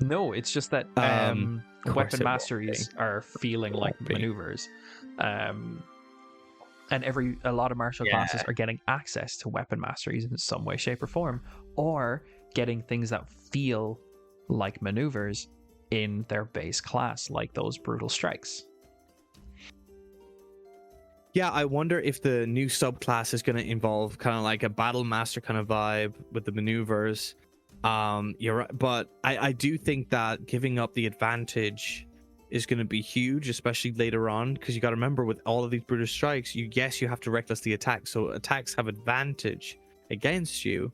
Speaker 2: No, it's just that weapon masteries are feeling like maneuvers. And a lot of martial classes are getting access to weapon masteries in some way, shape, or form, or getting things that feel like maneuvers in their base class, like those brutal strikes.
Speaker 1: Yeah, I wonder if the new subclass is going to involve kind of like a battle master kind of vibe with the maneuvers. You're right, but I do think that giving up the advantage is going to be huge, especially later on, because you got to remember with all of these brutal strikes, you have to reckless the attack, so attacks have advantage against you,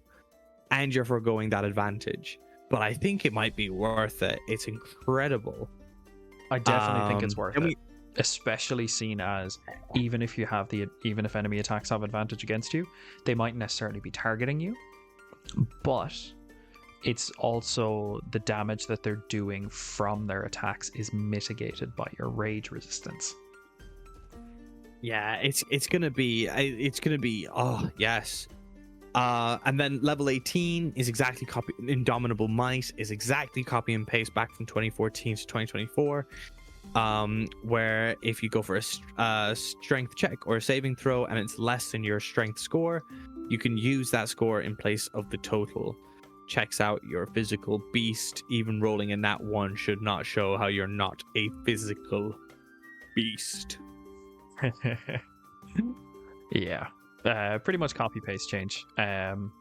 Speaker 1: and you're foregoing that advantage. But I think it might be worth it. It's incredible.
Speaker 2: I definitely think it's worth it, especially seen as even if enemy attacks have advantage against you, they mightn't necessarily be targeting you, but it's also the damage that they're doing from their attacks is mitigated by your rage resistance.
Speaker 1: Yeah, it's gonna be oh yes. And then level 18 is exactly Indomitable Might is exactly copy and paste back from 2014 to 2024. Where if you go for a strength check or a saving throw and it's less than your strength score, you can use that score in place of the total. Checks out your physical beast. Even rolling a nat 1 should not show how you're not a physical beast.
Speaker 2: Yeah, pretty much copy paste change. And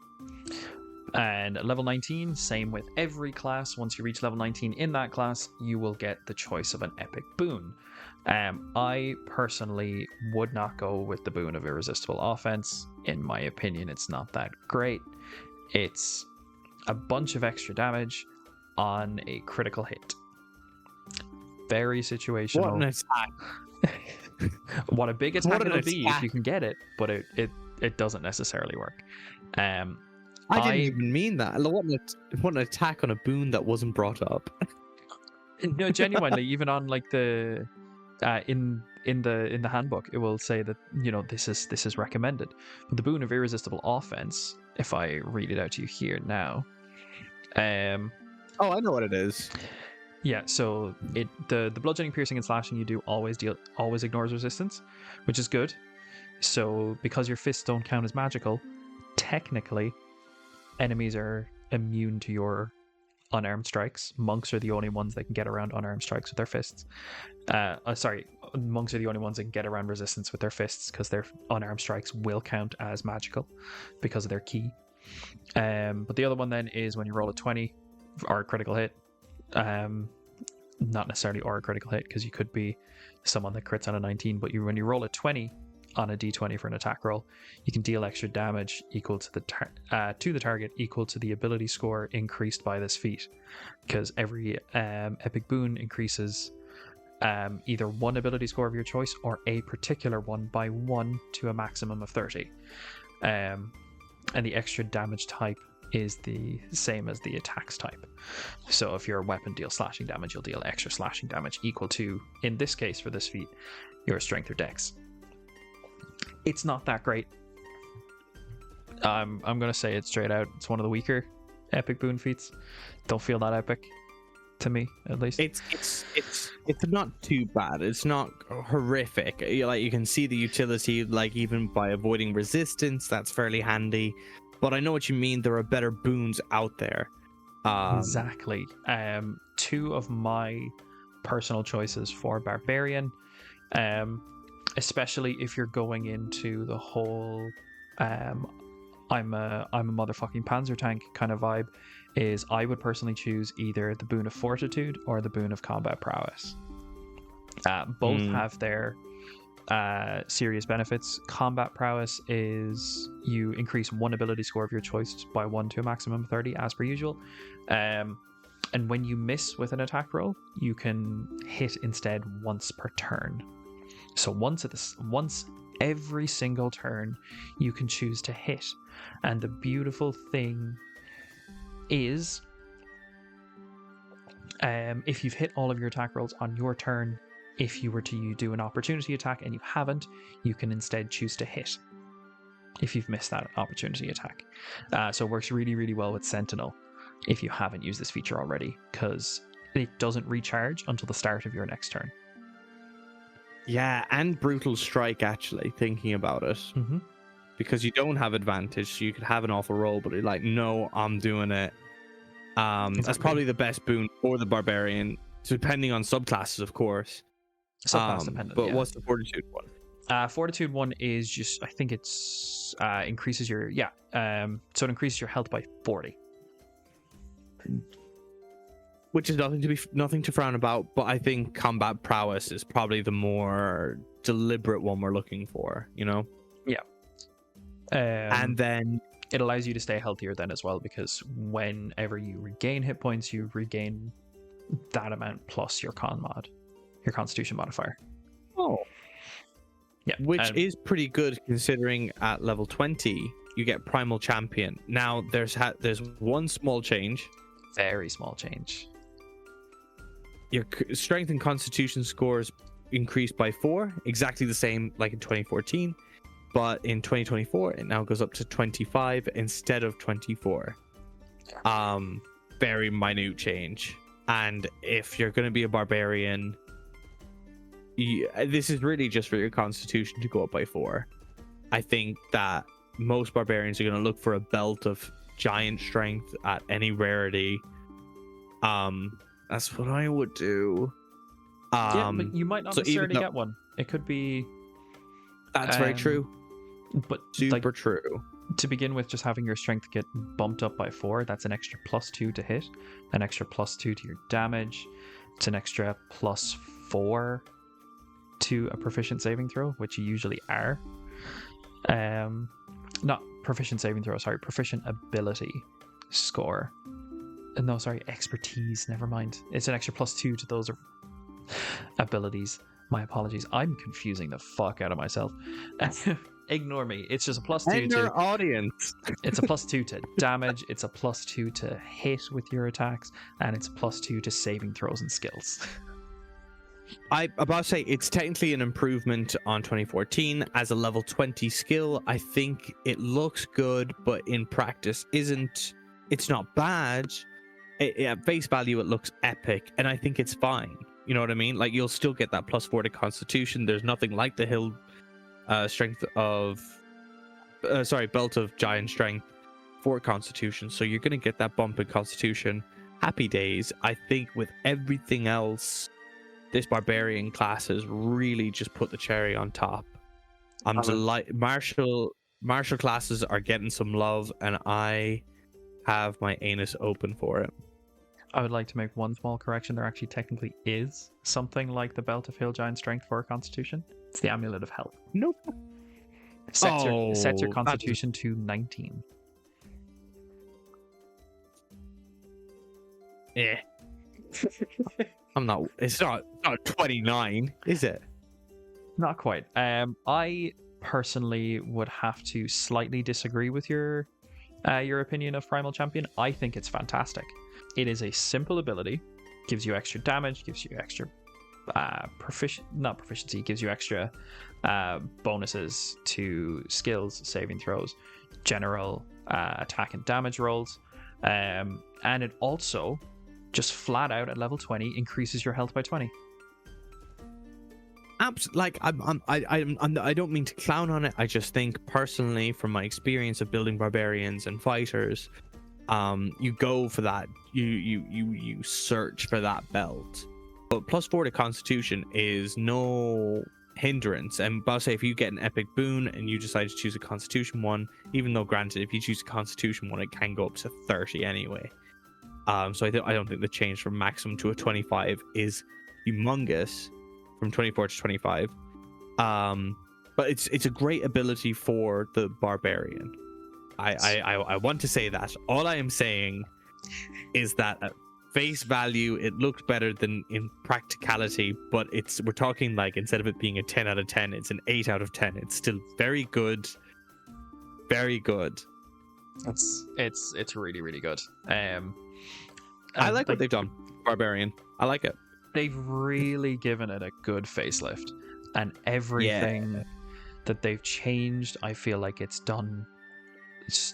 Speaker 2: level 19, same with every class. Once you reach level 19 in that class, you will get the choice of an epic boon. I personally would not go with the boon of irresistible offense. In my opinion, it's not that great. It's a bunch of extra damage on a critical hit. Very situational.
Speaker 1: What an attack.
Speaker 2: What a big attack it'll be if you can get it, but it doesn't necessarily work.
Speaker 1: I didn't even mean that. What an attack on a boon that wasn't brought up.
Speaker 2: No, genuinely, even on like the in the handbook, it will say that this is recommended. But the boon of irresistible offense, if I read it out to you here now,
Speaker 1: oh, I know what it is.
Speaker 2: yeah. So the bludgeoning, piercing, and slashing you do always ignores resistance, which is good. So because your fists don't count as magical, technically, enemies are immune to your unarmed strikes. Monks are the only ones that can get around unarmed strikes with their fists. Monks are the only ones that can get around resistance with their fists because their unarmed strikes will count as magical because of their ki. But the other one then is when you roll a 20 or a critical hit. Not necessarily or a critical hit, because you could be someone that crits on a 19, but when you roll a 20 on a d20 for an attack roll, you can deal extra damage equal to the target equal to the ability score increased by this feat, because every epic boon increases either one ability score of your choice or a particular one by 1 to a maximum of 30, and the extra damage type is the same as the attacks type. So if your weapon deals slashing damage, you'll deal extra slashing damage equal to, in this case for this feat, your strength or dex. It's not that great. I'm gonna say it straight out. It's one of the weaker epic boon feats. Don't feel that epic to me, at least.
Speaker 1: It's not too bad. It's not horrific. You can see the utility, like even by avoiding resistance, that's fairly handy. But I know what you mean. There are better boons out there.
Speaker 2: Exactly. Two of my personal choices for Barbarian, especially if you're going into the whole I'm a motherfucking panzer tank kind of vibe, is I would personally choose either the boon of fortitude or the boon of combat prowess. Both have their serious benefits. Combat prowess is you increase one ability score of your choice by 1 to a maximum of 30 as per usual, and when you miss with an attack roll, you can hit instead once per turn. So once every single turn you can choose to hit. And the beautiful thing is, if you've hit all of your attack rolls on your turn, if you were to do an opportunity attack and you haven't, you can instead choose to hit if you've missed that opportunity attack. So it works really, really well with Sentinel if you haven't used this feature already, because it doesn't recharge until the start of your next turn.
Speaker 1: Yeah, and Brutal Strike, actually, thinking about it.
Speaker 2: Mm-hmm.
Speaker 1: Because you don't have advantage, so you could have an awful roll, but you're like, no, I'm doing it. Exactly. That's probably the best boon for the Barbarian, depending on subclasses, of course.
Speaker 2: Subclass dependent.
Speaker 1: But what's the Fortitude one?
Speaker 2: Fortitude one is just, I think it's increases your so it increases your health by 40.
Speaker 1: Which is nothing to frown about, but I think combat prowess is probably the more deliberate one we're looking for, Yeah. And then
Speaker 2: it allows you to stay healthier then as well, because whenever you regain hit points, you regain that amount plus your constitution modifier.
Speaker 1: Oh.
Speaker 2: Yeah.
Speaker 1: Which is pretty good considering at level 20 you get Primal Champion. Now there's one small change.
Speaker 2: Very small change.
Speaker 1: Your strength and constitution scores increased by 4, exactly the same like in 2014. But in 2024, it now goes up to 25 instead of 24. Very minute change. And if you're going to be a barbarian, this is really just for your constitution to go up by 4. I think that most barbarians are going to look for a belt of giant strength at any rarity. That's what I would do.
Speaker 2: Yeah, but you might not necessarily get one. It could be...
Speaker 1: That's very true.
Speaker 2: But
Speaker 1: super true.
Speaker 2: To begin with, just having your strength get bumped up by 4, that's an extra +2 to hit, an extra +2 to your damage, it's an extra +4 to a proficient saving throw, which you usually are. Not proficient saving throw, sorry, proficient ability score. No, sorry, expertise, never mind. It's an extra +2 to those abilities. My apologies. I'm confusing the fuck out of myself. Ignore me. It's just a +2
Speaker 1: And
Speaker 2: to
Speaker 1: your audience.
Speaker 2: it's a +2 to damage, it's a +2 to hit with your attacks, and it's a +2 to saving throws and skills.
Speaker 1: I about to say it's technically an improvement on 2014 as a level 20 skill. I think it looks good, but in practice isn't. It's not bad. At face value, it looks epic, and I think it's fine. You know what I mean? Like, you'll still get that +4 to Constitution. There's nothing like the hill strength of, belt of giant strength for Constitution. So you're gonna get that bump in Constitution. Happy days. I think with everything else, this Barbarian class has really just put the cherry on top. I'm delighted. Martial classes are getting some love, and I have my anus open for it.
Speaker 2: I would like to make one small correction. There actually technically is something like the Belt of Hill Giant Strength for Constitution. It's the Amulet of Health.
Speaker 1: Nope.
Speaker 2: Sets your Constitution to 19.
Speaker 1: Yeah. It's not 29, is it?
Speaker 2: Not quite. I personally would have to slightly disagree with your opinion of Primal Champion. I think it's fantastic. It is a simple ability, gives you extra damage, gives you extra proficiency, gives you extra bonuses to skills, saving throws, general attack and damage rolls, and it also just flat out at level 20 increases your health by 20.
Speaker 1: Like I don't mean to clown on it. I just think personally, from my experience of building barbarians and fighters, you go for that. You search for that belt. But +4 to Constitution is no hindrance. And I'll say if you get an epic boon and you decide to choose a Constitution one, even though granted, if you choose a Constitution one, it can go up to 30 anyway. So I don't think the change from maximum to a 25 is humongous. From 24 to 25, but it's a great ability for the Barbarian. I want to say that. All I am saying is that at face value, it looked better than in practicality, but we're talking like, instead of it being a 10 out of 10, it's an 8 out of 10. It's still very good, very good.
Speaker 2: It's really, really good.
Speaker 1: I like what they've done, Barbarian. I like it.
Speaker 2: They've really given it a good facelift, and everything that they've changed, I feel like it's done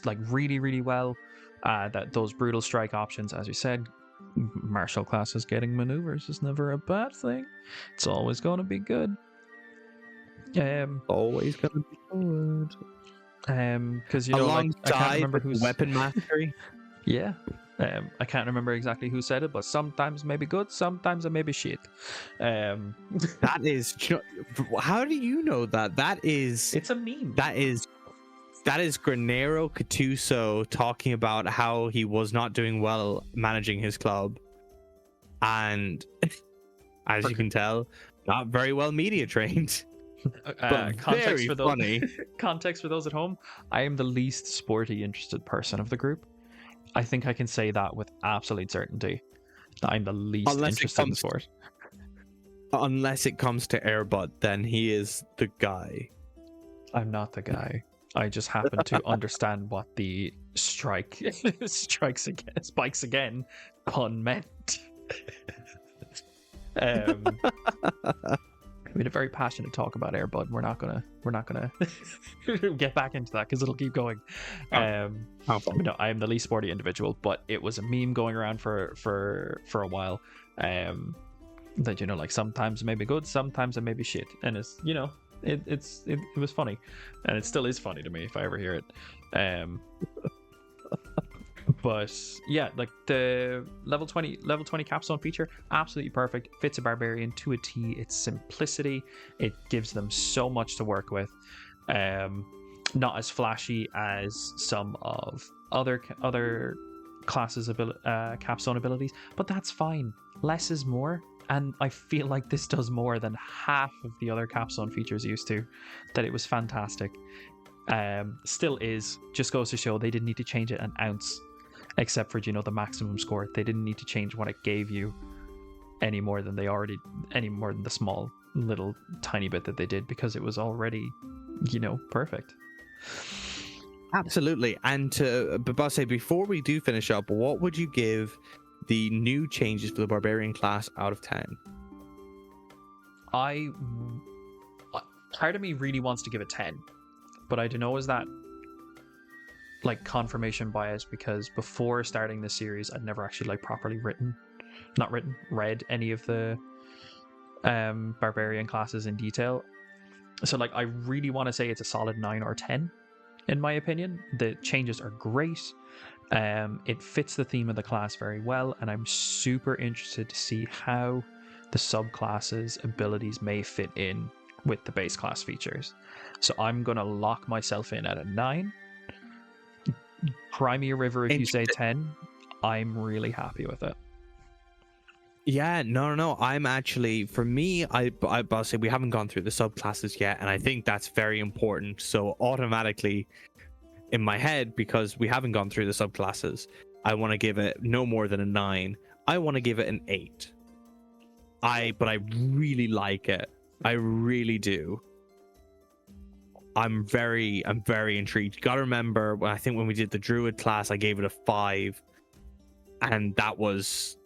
Speaker 2: like really, really well. That those brutal strike options, as you said, martial classes getting maneuvers is never a bad thing. It's always going to be good.
Speaker 1: Always going to be good.
Speaker 2: Because I can't remember who's
Speaker 1: weapon mastery.
Speaker 2: Yeah. I can't remember exactly who said it, but sometimes maybe good, sometimes it may be shit.
Speaker 1: That is, how do you know that?
Speaker 2: It's a meme.
Speaker 1: That is Granero Cattuso talking about how he was not doing well managing his club, and as you can tell, not very well media trained. But very funny.
Speaker 2: Context for those at home: I am the least sporty interested person of the group. I think I can say that with absolute certainty. I'm the least interested in sport.
Speaker 1: Unless it comes to Airbud, then he is the guy.
Speaker 2: I'm not the guy. I just happen to understand what the spikes again pun meant. We had a very passionate talk about Airbud. We're not gonna get back into that because it'll keep going. No, I am the least sporty individual, but it was a meme going around for a while. That like sometimes it may be good, sometimes it may be shit, and it's it was funny, and it still is funny to me if I ever hear it. But yeah, like the level 20 capstone feature, absolutely perfect. Fits a barbarian to a T. Its simplicity, it gives them so much to work with. Not as flashy as some of other classes' capstone abilities, but that's fine. Less is more, and I feel like this does more than half of the other capstone features used to. That it was fantastic. Still is. Just goes to show they didn't need to change it an ounce. Except for the maximum score, they didn't need to change what it gave you any more than the small little tiny bit that they did, because it was already perfect.
Speaker 1: Absolutely. And but I'll say, before we do finish up, what would you give the new changes for the Barbarian class out of 10?
Speaker 2: Part of me really wants to give it 10, but I don't know, is that like confirmation bias, because before starting this series I'd never actually like properly read any of the Barbarian classes in detail. So like I really want to say it's a solid 9 or 10 in my opinion. The changes are great. It fits the theme of the class very well, and I'm super interested to see how the subclasses' abilities may fit in with the base class features. So I'm going to lock myself in at a 9. Cry me a river if you say 10. I'm really happy with it.
Speaker 1: Yeah, no. I'm actually, for me, I'll say we haven't gone through the subclasses yet, and I think that's very important. So automatically, in my head, because we haven't gone through the subclasses, I want to give it no more than a 9. I want to give it an 8. But I really like it. I really do. I'm very intrigued. You gotta remember, I think when we did the Druid class, I gave it a 5, and that was,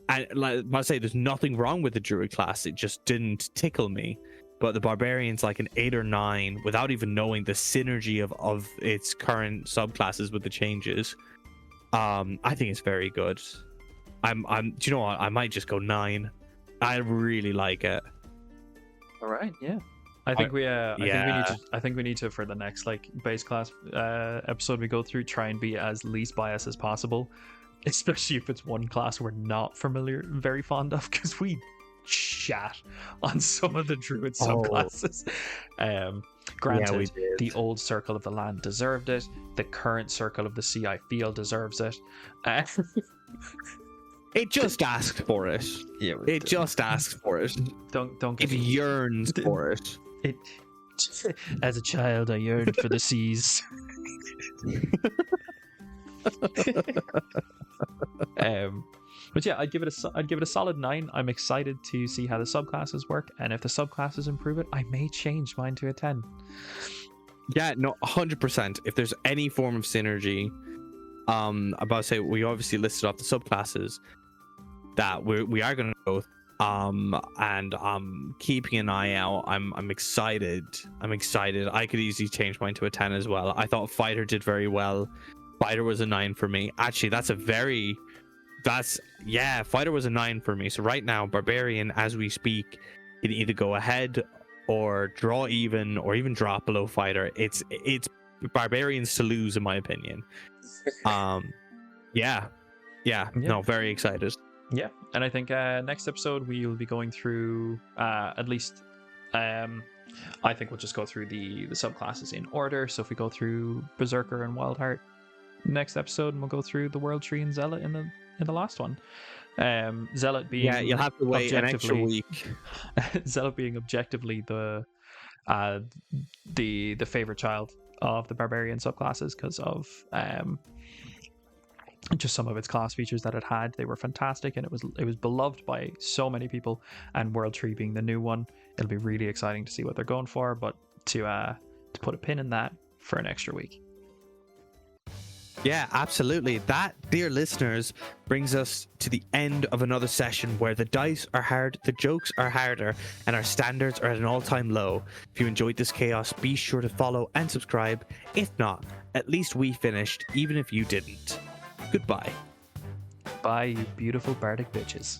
Speaker 1: and like I say, there's nothing wrong with the Druid class. It just didn't tickle me. But the Barbarian's like an 8 or 9, without even knowing the synergy of its current subclasses with the changes. I think it's very good. Do you know what? I might just go 9. I really like it.
Speaker 2: All right, yeah. I think we need to, for the next like base class episode we go through, try and be as least biased as possible, especially if it's one class we're not very fond of, because we chat on some of the Druid subclasses. Granted, the old Circle of the Land deserved it. The current Circle of the Sea, I feel, deserves it.
Speaker 1: It just asked for it. Yeah, it just asks for it.
Speaker 2: Don't.
Speaker 1: It yearns for it.
Speaker 2: As a child, I yearned for the seas. But yeah, I'd give it a solid 9. I'm excited to see how the subclasses work, and if the subclasses improve it, I may change mine to a 10.
Speaker 1: Yeah, no, 100%. If there's any form of synergy, about to say, we obviously listed off the subclasses that we are going to go, and I'm keeping an eye out. I'm excited. I could easily change mine to a 10 as well. I thought Fighter did very well. Fighter was a 9 for me. Actually, Fighter was a 9 for me. So right now, Barbarian, as we speak, can either go ahead or draw even, or even drop below Fighter. It's Barbarians to lose, in my opinion. Yeah. No, very excited.
Speaker 2: Yeah, and I think next episode we will be going through at least I think we'll just go through the subclasses in order. So if we go through Berserker and Wildheart next episode, and we'll go through the World Tree and Zealot in the last one. Zealot being, yeah,
Speaker 1: you'll have to wait an extra week.
Speaker 2: Zealot being objectively the favorite child of the Barbarian subclasses, because of just some of its class features that it had. They were fantastic, and it was beloved by so many people. And World Tree being the new one, it'll be really exciting to see what they're going for. But to put a pin in that for an extra week.
Speaker 1: Yeah, absolutely. That, dear listeners, brings us to the end of another session where the dice are hard, the jokes are harder, and our standards are at an all-time low. If you enjoyed this chaos, be sure to follow and subscribe. If not, at least we finished, even if you didn't. Goodbye.
Speaker 2: Bye, you beautiful bardic bitches.